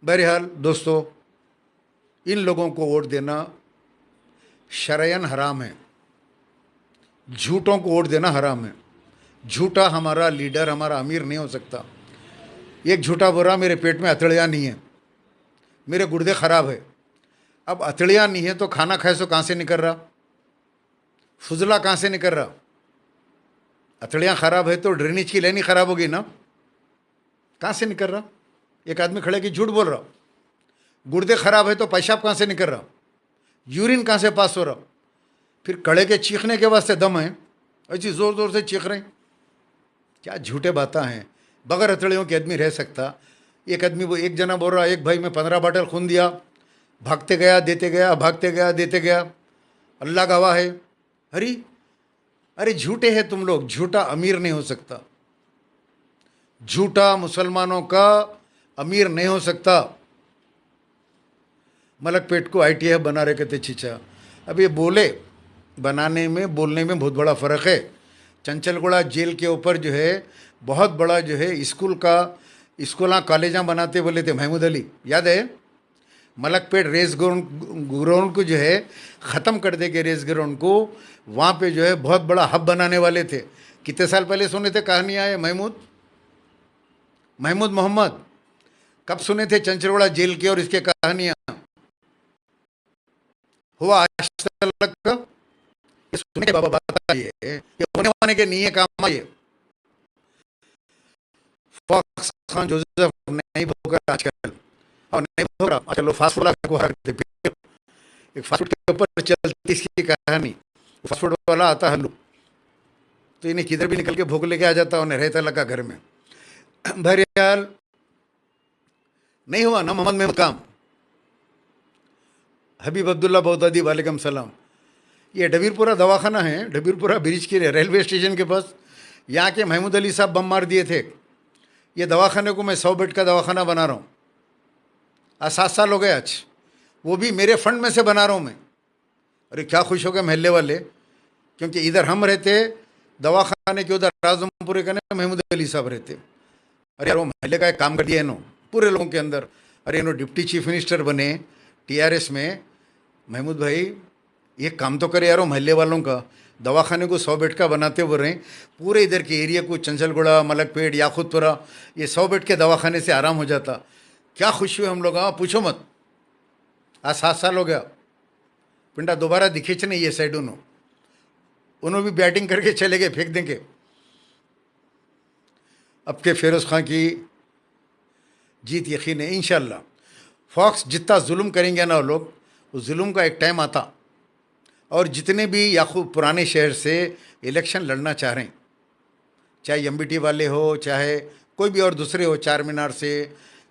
बहरहाल दोस्तों, इन लोगों को वोट देना शरयन हराम है, झूठों को वोट देना हराम है। झूठा हमारा लीडर, हमारा अमीर नहीं हो सकता। एक झूठा बोल रहा मेरे पेट में अतड़ियाँ नहीं है, मेरे गुर्दे ख़राब है। अब अतड़ियाँ नहीं है तो खाना खाए सो कहाँ से निकल रहा, फुजला कहाँ से निकल रहा। अतड़ियाँ ख़राब है तो ड्रेनेज की लाइन ही ख़राब होगी ना, कहाँ से निकल रहा। एक आदमी खड़े की झूठ बोल रहा, गुर्दे ख़राब है तो पेशाब कहाँ से निकल रहा, यूरिन कहाँ से पास हो रहा। फिर कड़े के चीखने के वास्ते दम है, ऐसी ज़ोर ज़ोर से चीख रहे हैं। क्या झूठे बातें हैं। बगैर हथेलियों के आदमी रह सकता। एक आदमी वो एक जना बोल रहा, एक भाई में 15 बाटल खून दिया, भागते गया देते गया, भागते गया देते गया, अल्लाह गवाह है। अरे झूठे हैं तुम लोग। झूठा अमीर नहीं हो सकता, झूठा मुसलमानों का अमीर नहीं हो सकता। मलकपेट को ITF बना रहे कहते चीचा। अब ये बोले बनाने में बोलने में बहुत बड़ा फ़र्क है। चंचलगुड़ा जेल के ऊपर जो है बहुत बड़ा जो है स्कूल कॉलेजा बनाते बोले थे महमूद अली, याद है। मलकपेट रेस ग्राउंड को जो है ख़त्म कर देंगे, रेस ग्राउंड को वहाँ पे जो है बहुत बड़ा हब बनाने वाले थे। कितने साल पहले सुने थे कहानियाँ है महमूद मोहम्मद, कब सुने थे चंचलगुड़ा जेल की और इसके कहानियाँ। हुआ आज तक का ये सुने बाबा बताइए, ये होने वाने के नहीं है काम। ये फॉक्स खान जोसेफ नहीं भोग रहा आजकल, और नहीं भोग रहा आजकल। फास्ट फूड को हरते, एक फास्ट फूड के ऊपर चलती इसकी कहानी। फास्ट फूड वाला आता हल्लू तो इन्हें किधर भी निकल के भोग लेके आ जाता, उन्हें रहता लगा घर में। बहरहाल नहीं हुआ ना मोहम्मद में काम। हबीब अब्दुल्ला बगदादी वालेकुम सलाम। ये डबीरपुरा दवाखाना है, डबीरपुरा ब्रिज के रेलवे स्टेशन के पास। यहाँ के महमूद अली साहब बम मार दिए थे। ये दवाखाने को मैं 100 बेड का दवाखाना बना रहा हूँ। आज 7 साल हो गए आज, वो भी मेरे फंड में से बना रहा हूँ मैं। अरे क्या खुश हो गए मोहल्ले वाले, क्योंकि इधर हम रहते दवाखाने के, उधर राजमपुरे का महमूद अली साहब रहते। अरे यार वो मोहल्ले का एक काम कर दिया इन्हों पूरे लोगों के अंदर। अरे इन्हों डिप्टी चीफ मिनिस्टर बने TRS में। महमूद भाई ये काम तो करे यार, मोहल्ले वालों का दवाखाने को 100 बेड का बनाते बोल रहे हैं। पूरे इधर के एरिया को चंचलगुड़ा, मलकपेट, याकूतपुरा, ये 100 बेड के दवाखाने से आराम हो जाता। क्या खुशी हुई हम लोग। हाँ पूछो मत। आज 7 साल हो गया, पिंडा दोबारा दिखेच नहीं ये साइड। उन्होंने भी बैटिंग करके चले गए, फेंक देंगे। अब के फिरोज़ खां की जीत यकीन है इंशाल्लाह। फॉक्स जितना जुल्म करेंगे ना वो लोग, उस जुल्म का एक टाइम आता। और जितने भी याकूब पुराने शहर से इलेक्शन लड़ना चाह रहे हैं, चाहे MBT वाले हो, चाहे कोई भी और दूसरे हो, चार मीनार से,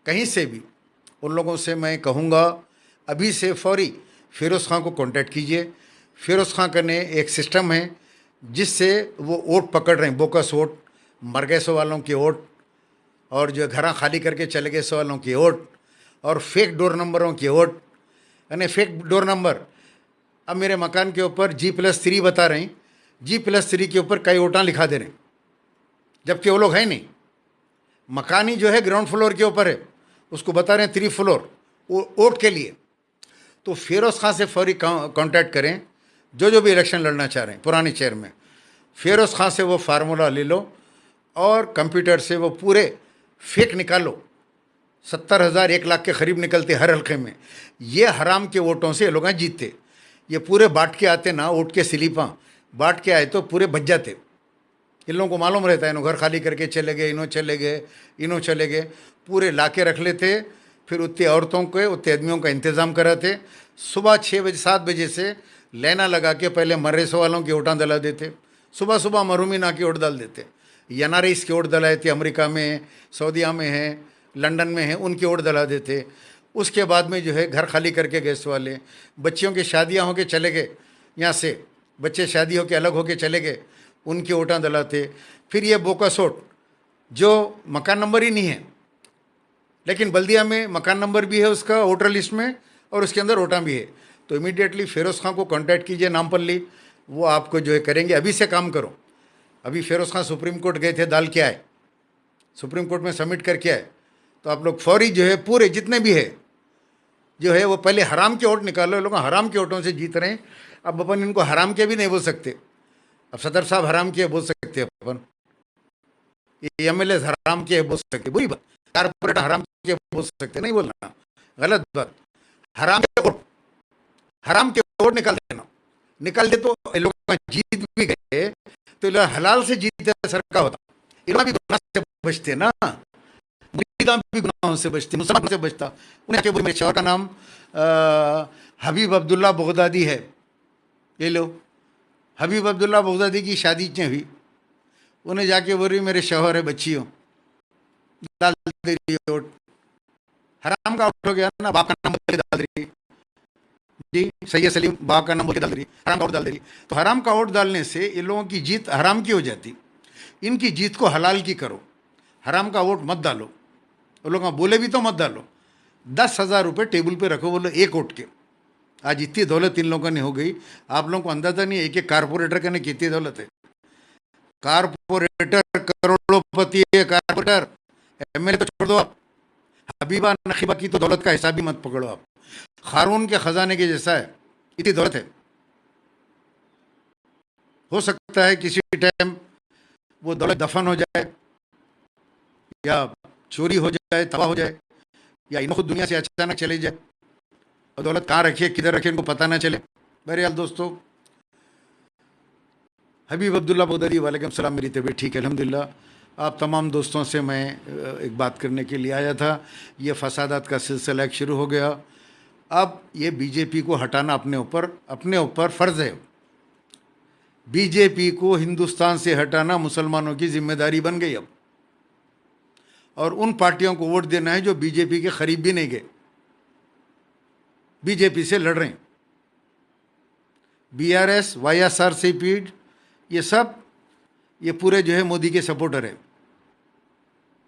कहीं से भी, उन लोगों से मैं कहूँगा अभी से फौरी फिरोज़ खां को कांटेक्ट कीजिए। फिरोज़ खां का ने एक सिस्टम है जिससे वो वोट पकड़ रहे हैं, बोकस वोट, मर गए सो वालों के वोट, और जो घर खाली करके चले गए सो वालों के वोट, और फेक डोर नंबरों के वोट। यानी फेक डोर नंबर। अब मेरे मकान के ऊपर G+3 बता रहे हैं, G+3 के ऊपर कई वोटां लिखा दे रहे हैं, जबकि वो लोग है नहीं। मकानी जो है ग्राउंड फ्लोर के ऊपर है, उसको बता रहे हैं 3 फ्लोर वोट के लिए। तो फिरोज़ खां से फौरी कांटेक्ट करें, जो भी इलेक्शन लड़ना चाह रहे हैं पुराने शहर में। फिरोज़ खां से वो फार्मूला ले लो और कंप्यूटर से वो पूरे फेक निकालो। 70,000 1 लाख के करीब निकलते हर हल्के में। ये हराम के वोटों से ये लोग जीतते। ये पूरे बांट के आते ना, वोट के स्लिपां बांट के आए तो पूरे बच जाते। इन लोगों को मालूम रहता है, इन्हों घर खाली करके चले गए, इन्हों चले गए, इन्हों चले गए, पूरे लाके रख लेते। फिर उतनी औरतों के उतने आदमियों का इंतज़ाम कराते। सुबह 6 बजे 7 बजे से लाइना लगा के पहले मर्रेसों वालों की वोटां डला देते। सुबह सुबह मरूमीना की वोट डाल देते। एनआरआईस की वोट डलाए थे, अमेरिका में, सऊदीया में है, लंदन में है, उनकी वोट डला देते। उसके बाद में जो है घर खाली करके गैस वाले, बच्चियों की शादियाँ होके चले गए, यहाँ से बच्चे शादी होके अलग होके चले गए, उनकी वोटां डलाते। फिर ये बोकासोट जो मकान नंबर ही नहीं है, लेकिन बल्दिया में मकान नंबर भी है उसका वोटर लिस्ट में, और उसके अंदर वोटां भी है। तो इमीडिएटली फिरोज़ खां को कांटेक्ट कीजिए, नामपल्ली, वो आपको जो है करेंगे। अभी से काम करो। अभी फिरोज़ खां सुप्रीम कोर्ट गए थे, दाल के आए, सुप्रीम कोर्ट में सबमिट करके आए। तो आप लोग फौरी जो है पूरे जितने भी है जो है वो पहले हराम के वोट निकालो। लोग हराम के वोटों से जीत रहे हैं। अब अपन इनको हराम के भी नहीं बोल सकते। अब सदर साहब हराम के बोल सकते हैं अपन, एमएलए हराम के बोल सकते, बुरी बात। कारपोरेटर हराम के बोल सकते, नहीं बोलना, गलत बात। हराम के वोट निकाल देना, निकाल दे तो लोग जीत भी गए, तो लोग हलाल से जीते सरकार होता, इन्होंने भी गुनाह से बचते ना, मुरीदां भी गुनाहों से बचते, मुसलमानों से बचता। उन्हें के मेरे शौहर का नाम हबीब अब्दुल्ला बगदादी है। ये लो, हबीब अब्दुल्ला बगदादी की शादी हुई, उन्हें जाके बोल रही मेरे शौहर है, बच्चियों डाल दे रही वोट। हराम का वोट हो गया ना, बाप का नाम बोल के डाल दे रही जी, सैयद सलीम बाप का नाम बोल के डाल दे रही, हराम का वोट डाल दे रही। तो हराम का वोट डालने से इन लोगों की जीत हराम की हो जाती। इनकी जीत को हलाल की करो, हराम का वोट मत डालो। वो लोग बोले भी तो मत डालो। 10,000 रुपये टेबल पे रखो, बोलो एक वोट के। आज इतनी दौलत इन लोगों ने हो गई, आप लोगों को अंदाजा नहीं है एक एक कारपोरेटर का कितनी दौलत है। कारपोरेटर करोड़ोंपति है, कारपोरेटर। एमएलए तो छोड़ दो आप, हबीबा नखीबा की तो दौलत का हिसाब भी मत पकड़ो आप। खारून के खजाने के जैसा है, इतनी दौलत है। हो सकता है किसी टाइम वो दौलत दफन हो जाए, या चोरी हो जाए, तबाह हो जाए, या इन खुद दुनिया से अचानक चले जाए, और दौलत कहाँ रखी है, किधर रखी है, इनको पता ना चले। बहरहाल दोस्तों, हबीब अब्दुल्ला बगदादी, वालेकुम सलाम, मेरी तबीयत ठीक है अल्हम्दुलिल्लाह। आप तमाम दोस्तों से मैं एक बात करने के लिए आया था। ये फसादात का सिलसिला एक शुरू हो गया। अब ये बीजेपी को हटाना अपने ऊपर फ़र्ज़ है। बीजेपी को हिंदुस्तान से हटाना मुसलमानों की जिम्मेदारी बन गई अब। और उन पार्टियों को वोट देना है जो बीजेपी के करीब भी नहीं गए, बीजेपी से लड़ रहे हैं। बीआरएस, वाईएसआरसीपी, ये सब ये पूरे जो है मोदी के सपोर्टर है।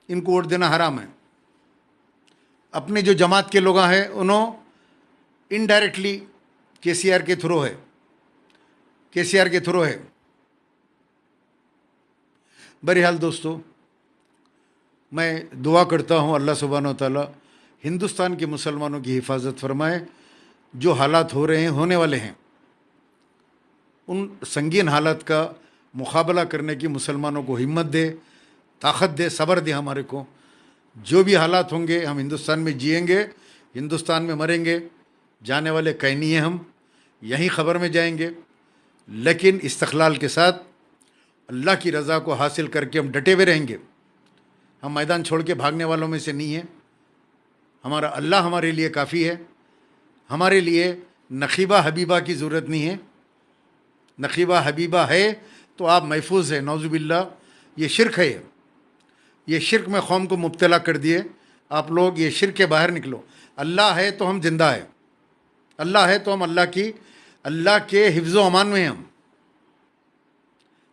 इनको वोट देना हराम है। अपने जो जमात के लोग हैं उन्होंने इनडायरेक्टली केसीआर के थ्रू है। बहरहाल दोस्तों, मैं दुआ करता हूँ अल्लाह सुब्हानहू व तआला हिंदुस्तान के मुसलमानों की हिफाजत फरमाए। जो हालात हो रहे हैं, होने वाले हैं, उन संगीन हालात का मुकाबला करने की मुसलमानों को हिम्मत दे, ताकत दे, सब्र दे हमारे को। जो भी हालात होंगे, हम हिंदुस्तान में जिएंगे, हिंदुस्तान में मरेंगे, जाने वाले कहीं नहीं हैं, हम यहीं ख़बर में जाएंगे। लेकिन इस्तक़लाल के साथ अल्लाह की रज़ा को हासिल करके हम डटे हुए रहेंगे। हम मैदान छोड़ के भागने वालों में से नहीं हैं। हमारा अल्लाह हमारे लिए काफ़ी है। हमारे लिए नखीबा हबीबा की ज़रूरत नहीं है। नखीबा हबीबा है तो आप महफूज है। नौज़ुबिल्लाह, ये शिरक है। ये शिरक में कौम को मुब्तला कर दिए आप लोग। ये शिरक के बाहर निकलो। अल्लाह है तो हम जिंदा है, अल्लाह है तो हम अल्लाह के हिफ्ज़ अमान में हैं।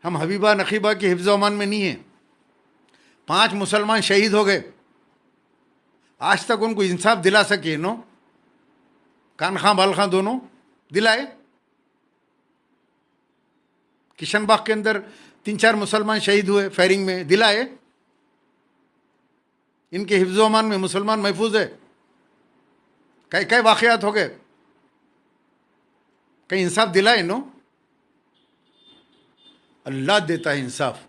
हम हबीबा नखीबा के हिफ्ज़ अमान में नहीं हैं। 5 मुसलमान शहीद हो गए, आज तक उनको इंसाफ दिला सके नो? कान खां बाल खां दोनों दिलाए। किशनबाग के अंदर 3-4 मुसलमान शहीद हुए फायरिंग में, दिलाए। इनके हिफ्ज़ अमान में मुसलमान महफूज है। कई कई वाक़यात हो गए, कहीं इंसाफ दिलाए नो? अल्लाह देता है इंसाफ।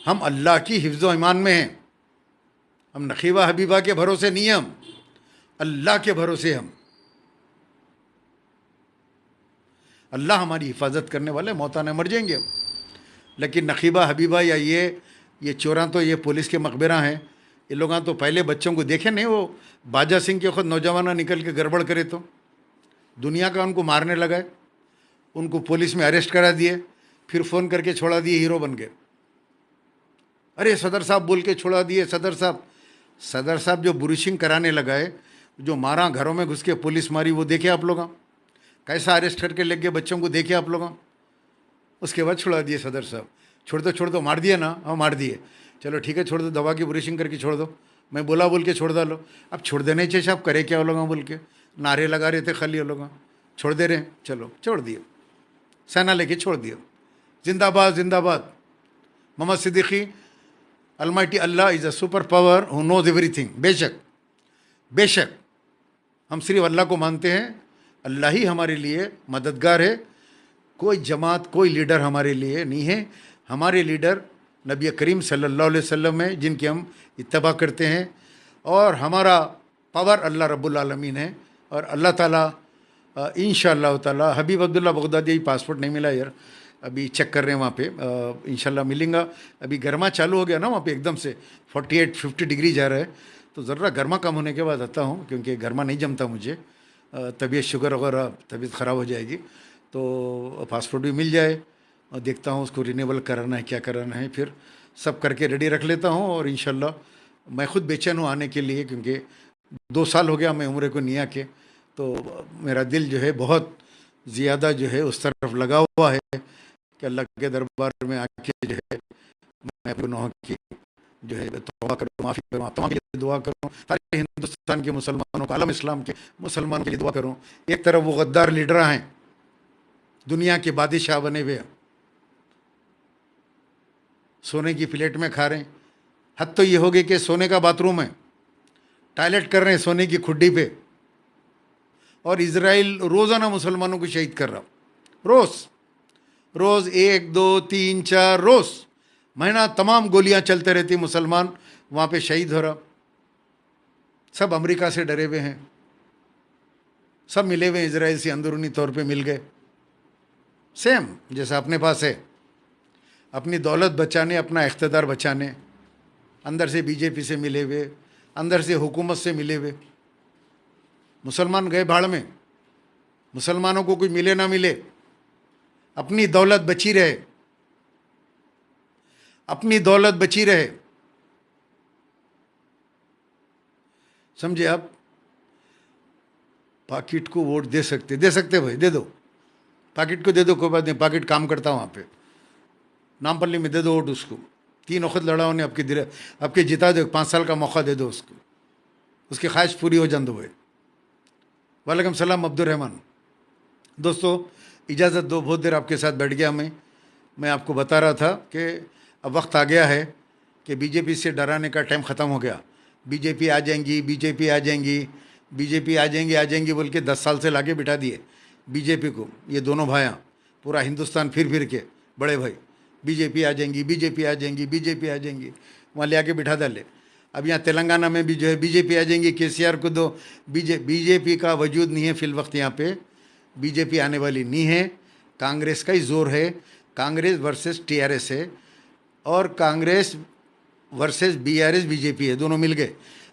हम अल्लाह की हिफ्ज़ ईमान में हैं। हम नखीबा हबीबा के भरोसे नहीं हैं, हम अल्लाह के भरोसे। हम अल्लाह हमारी हिफाजत करने वाले, मौताना मर जाएंगे हम। लेकिन नकीबा हबीबा या ये चोरा तो ये पुलिस के मकबरा हैं। ये लोग तो पहले बच्चों को देखे नहीं, वो बाजा सिंह के खुद नौजवाना निकल के गड़बड़ करे तो दुनिया का उनको मारने लगा है, उनको पुलिस में अरेस्ट करा दिए, फिर फ़ोन करके छोड़ा दिए, हीरो बन गए। अरे सदर साहब बोल के छोड़ा दिए, सदर साहब जो बुरिशिंग कराने लगा है, जो मारा घरों में घुस के पुलिस मारी, वो देखे आप लोग? कैसा अरेस्ट करके ले गए बच्चों को, देखे आप लोग? उसके बाद छोड़ा दिए सदर साहब। छोड़ दो मार दिया ना, हाँ मार दिए, चलो ठीक है छोड़ दो, दवा की बुरिशिंग करके छोड़ दो, मैं बोला बोल के छोड़ डालो। अब छोड़ देने चाहिए साहब, करे क्या वो लोग बोल के नारे लगा रहे थे खाली वो लोग, छोड़ दे रहे हैं, चलो छोड़ दिए, सेना लेके छोड़ दिया। जिंदाबाद जिंदाबाद। Mohammed Siddiqui, almighty Allah is a super power who knows everything. बेशक हम सिर्फ अल्लाह को मानते हैं, अल्लाह ही हमारे लिए मददगार है, कोई जमात कोई लीडर हमारे लिए नहीं है। हमारे लीडर नबी करीम सल्लल्लाहु अलैहि वसल्लम है, जिनकी हम इत्तबा करते हैं, और हमारा पावर अल्लाह रब्बुल आलमीन है। और अल्लाह ताला इंशाअल्लाह ताला, हबीब अब्दुल्ला बगदादी, पासपोर्ट नहीं मिला यार, अभी चेक कर रहे हैं वहाँ पे, इंशाल्लाह मिलेगा। अभी गर्मा चालू हो गया ना वहाँ पे, एकदम से 48-50 डिग्री जा रहा है, तो ज़रा गर्मा कम होने के बाद आता हूँ, क्योंकि गर्मा नहीं जमता मुझे, तबीयत शुगर वगैरह तबीयत ख़राब हो जाएगी, तो पासपोर्ट भी मिल जाए, और देखता हूँ उसको रिन्यूअल कराना है क्या कराना है, फिर सब करके रेडी रख लेता हूँ। और इंशाल्लाह मैं ख़ुद बेचैन हूँ आने के लिए, क्योंकि 2 साल हो गया मैं उम्र को नहीं आके, तो मेरा दिल जो है बहुत ज़्यादा जो है उस तरफ लगा हुआ है कि अल्लाह के दरबार में आके जो है मैं गुनाहों की जो है तौबा करूँ, माफ़ी करूँ, तमाम के लिए दुआ करूँ, सारे हिंदुस्तान के मुसलमानों, आलम इस्लाम के मुसलमानों के लिए दुआ करूँ। एक तरफ वो गद्दार लीडर हैं, दुनिया के बादशाह बने हुए, सोने की प्लेट में खा रहे हैं, हद तो ये हो गई कि सोने का बाथरूम है, टॉयलेट कर रहे हैं सोने की खुड्डी पे, और इजराइल रोज़ाना मुसलमानों को शहीद कर रहा, रोज़ 1, 2, 3, 4 रोज़ महीना तमाम गोलियां चलते रहती, मुसलमान वहाँ पे शहीद हो रहा। सब अमेरिका से डरे हुए हैं, सब मिले हुए इजराइल से अंदरूनी तौर पे मिल गए, सेम जैसा अपने पास है, अपनी दौलत बचाने, अपना इख्तिदार बचाने, अंदर से बीजेपी से मिले हुए, अंदर से हुकूमत से मिले हुए। मुसलमान गए भाड़ में, मुसलमानों को कुछ मिले ना मिले, अपनी दौलत बची रहे, अपनी दौलत बची रहे, समझे आप? पाकिट को वोट दे सकते भाई, दे दो, पाकिट को दे दो, कोई बात नहीं, पाकिट काम करता वहाँ पे, नामपल्ली में दे दो वोट उसको, 3 वक्त लड़ा होने आपके जिता दो, 5 साल का मौका दे दो उसको, उसकी ख्वाहिश पूरी हो जान दो भाई। वालेकुम सलाम अब्दुलरहमान। दोस्तों इजाज़त दो, बहुत देर आपके साथ बैठ गया मैं आपको बता रहा था कि अब वक्त आ गया है कि बीजेपी से डराने का टाइम ख़त्म हो गया। बीजेपी आ जाएंगी, बीजेपी आ जाएंगी, बीजेपी आ जाएंगी बोल के 10 साल से लाके बिठा दिए बीजेपी को, ये दोनों भाइयाँ पूरा हिंदुस्तान फिर के बड़े भाई, बीजेपी आ जाएंगी, बीजेपी आ जाएंगी, बीजेपी आ जाएंगी, वहाँ ले आके बिठा डाले। अब यहाँ तेलंगाना में भी जो है बीजेपी आ जाएंगी, केसीआर को दो, बीजेपी का वजूद नहीं है फिल वक्त, यहाँ पे बीजेपी आने वाली नहीं है, कांग्रेस का ही जोर है, कांग्रेस वर्सेस टीआरएस है, और कांग्रेस वर्सेस बीआरएस बीजेपी है, दोनों मिल गए,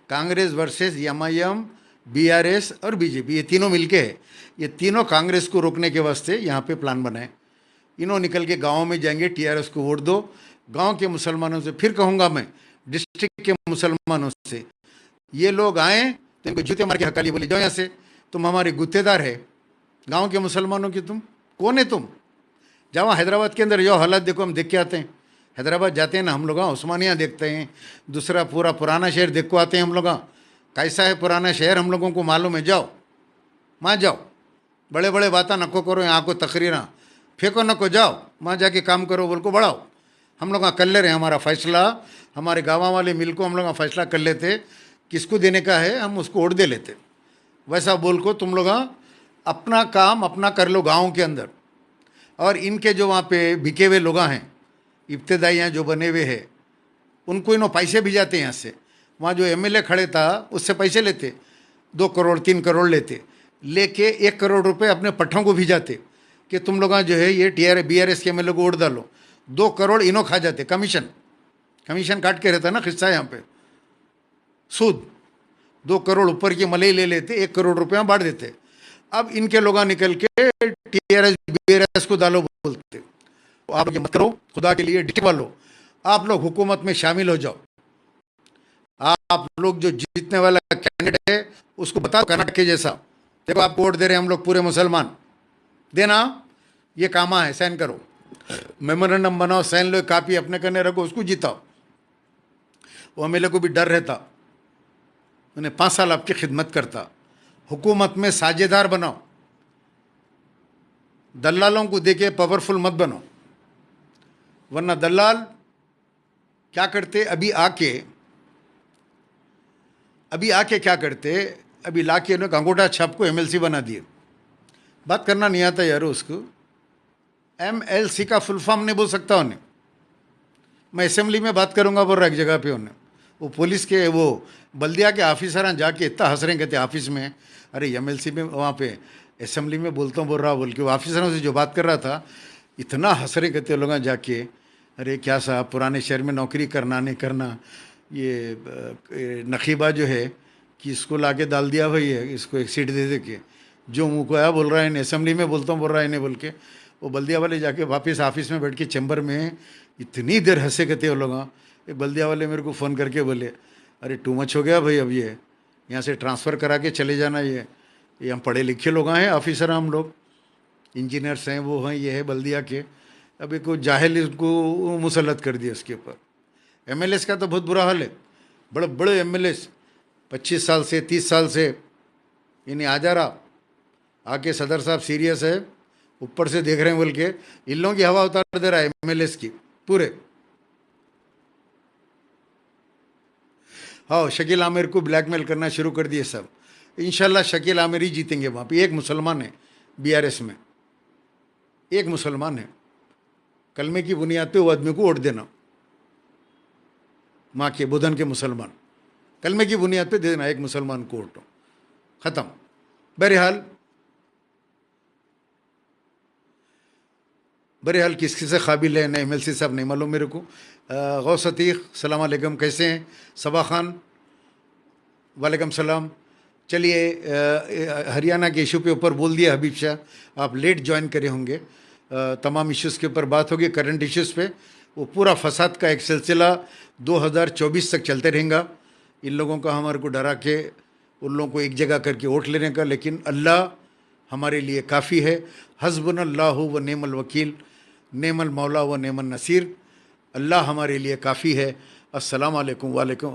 कांग्रेस वर्सेस एमआईएम बीआरएस और बीजेपी, ये तीनों मिलके है, ये तीनों कांग्रेस को रोकने के वास्ते यहाँ पे प्लान बनाए। इन्हों निकल के गाँव में जाएंगे, टीआरएस को वोट दो, गाँव के मुसलमानों से, फिर कहूँगा मैं डिस्ट्रिक्ट के मुसलमानों से, ये लोग आए तो इनको जूते मार के हकाली बोली, जाओ यहाँ से, तुम हमारे गुत्तेदार है, गांव के मुसलमानों की तुम कौन है? तुम जाओ हैदराबाद के अंदर, जाओ हालात देखो, हम देख के आते हैं, हैदराबाद जाते हैं ना हम लोग, उस्मानिया देखते हैं, दूसरा पूरा पुराना शहर देख को आते हैं हम लोग, कैसा है पुराना शहर हम लोगों को मालूम है, जाओ वहाँ जाओ, बड़े बड़े बातें नको करो, यहाँ को तकरीरा फेंको नको, जाओ वहाँ जाके काम करो, बोल को बढ़ाओ, हम लोग कर ले रहे हैं हमारा फैसला, हमारे गाँव वाले मिल को हम लोग फैसला कर लेते, किसको देने का है हम उसको वोट दे लेते, वैसा बोल को तुम लोग अपना काम अपना कर लो गाँव के अंदर। और इनके जो वहाँ पे बिके हुए लोग हैं, इब्तदाइयाँ जो बने हुए हैं, उनको इन्हों पैसे भी जाते हैं यहाँ से, वहाँ जो एमएलए खड़े था उससे पैसे लेते, 2 करोड़ 3 करोड़ लेके 1 करोड़ रुपए अपने पट्ठों को भी जाते कि तुम लोग जो है ये बीआरएस के एमएलए को वोट डालो, 2 करोड़ इनो खा जाते, कमीशन कमीशन काट के रहता है ना खिस्सा यहाँ पे, सूद 2 करोड़ ऊपर की मलई ले लेते, 1 करोड़ रुपया बांट देते। अब इनके लोग निकल के टीआरएस बीआरएस को डालो बोलते, तो आप ये मत करो, खुदा के लिए डिस्ट्रिक्ट वालों आप लोग हुकूमत में शामिल हो जाओ। आप लोग जो जीतने वाला कैंडिडेट है उसको बताओ कर्नाटक के जैसा, देखो आप वोट दे रहे हैं हम लोग पूरे मुसलमान, देना ये कामा है, साइन करो, मेमोरेंडम बनाओ, साइन लो, कापी अपने करने रखो, उसको जीताओ। वो एमएलए को भी डर रहता, उन्हें 5 साल आपकी खिदमत करता। हुकूमत में साझेदार बनाओ, दलालों को देके पावरफुल मत बनो, वरना दलाल क्या करते, अभी आके क्या करते, अभी लाके उन्हें अंगूठा छाप को एमएलसी बना दिए। बात करना नहीं आता यार उसको, एमएलसी का फुल फॉर्म नहीं बोल सकता उन्हें, मैं असेंबली में बात करूंगा बोल रहा एक जगह पे उन्हें, वो पुलिस के वो बल्दिया के ऑफिसर जाके इतना हंस रहे कहते ऑफिस में, अरे एमएलसी में वहाँ पे असेंबली में बोलता हूँ बोल रहा, बोल के वो ऑफिसरों से जो बात कर रहा था इतना हंस रहे कहते लोग जाके, अरे क्या साहब पुराने शहर में नौकरी करना नहीं करना, ये नकीबा जो है कि इसको लाके डाल दिया भाई है, इसको एक सीट दे दे के, जो मुँह को आया बोल रहा है, असेंबली में बोलता हूँ बोल रहा है इन्हें बोल के, वो बल्दिया वाले जाके वापस ऑफिस में बैठ के चैम्बर में इतनी देर हंसे कहते वो लोग। एक बल्दिया वाले मेरे को फ़ोन करके बोले, अरे टू मच हो गया भाई, अब ये यहाँ से ट्रांसफ़र करा के चले जाना, ये हम पढ़े लिखे लोग हैं, ऑफिसर हम लोग, इंजीनियर्स हैं, वो हैं, ये है बल्दिया के, अभी को जाहिल इसको मुसलत कर दिया इसके ऊपर। एमएलएस का तो बहुत बुरा हाल है, बड़े बड़े एमएलएस 25 साल से 30 साल से इन्हें आ जा रहा, आके सदर साहब सीरियस है, ऊपर से देख रहे हैं बोल के इन लोगों की हवा उतार दे रहा है एमएलएस की पूरे। हाँ, शकील आमिर को ब्लैकमेल करना शुरू कर दिए सब, इंशाल्लाह शकील आमिर ही जीतेंगे वहाँ पे। एक मुसलमान है बीआरएस में, एक मुसलमान है, कलमे की बुनियाद पे वो आदमी को वोट देना, माँ के बुधन के मुसलमान, कलमे की बुनियाद पे दे देना एक मुसलमान को वोट, ख़त्म। बहरहाल किस से काबिल है ना एमएलसी साहब नहीं मालूम मेरे को। गौस अतीक सलाम अलैकुम, कैसे हैं? सबा खान वालेकुम सलाम। चलिए हरियाणा के इशू पे ऊपर बोल दिया हबीब शाह, आप लेट ज्वाइन करे होंगे, तमाम इश्यूज़ के ऊपर बात होगी, करंट इश्यूज़ पे। वो पूरा फसाद का एक सिलसिला 2024 तक चलते रहेगा। इन लोगों का हमारे को डरा के उन लोगों को एक जगह करके वोट लेने का, लेकिन अल्लाह हमारे लिए काफ़ी है। हस्बुनल्लाहु व नेमल वकील, नेमल मौला व नेमल नसीर, अल्लाह हमारे लिए काफ़ी है। अस्सलाम वालेकुम।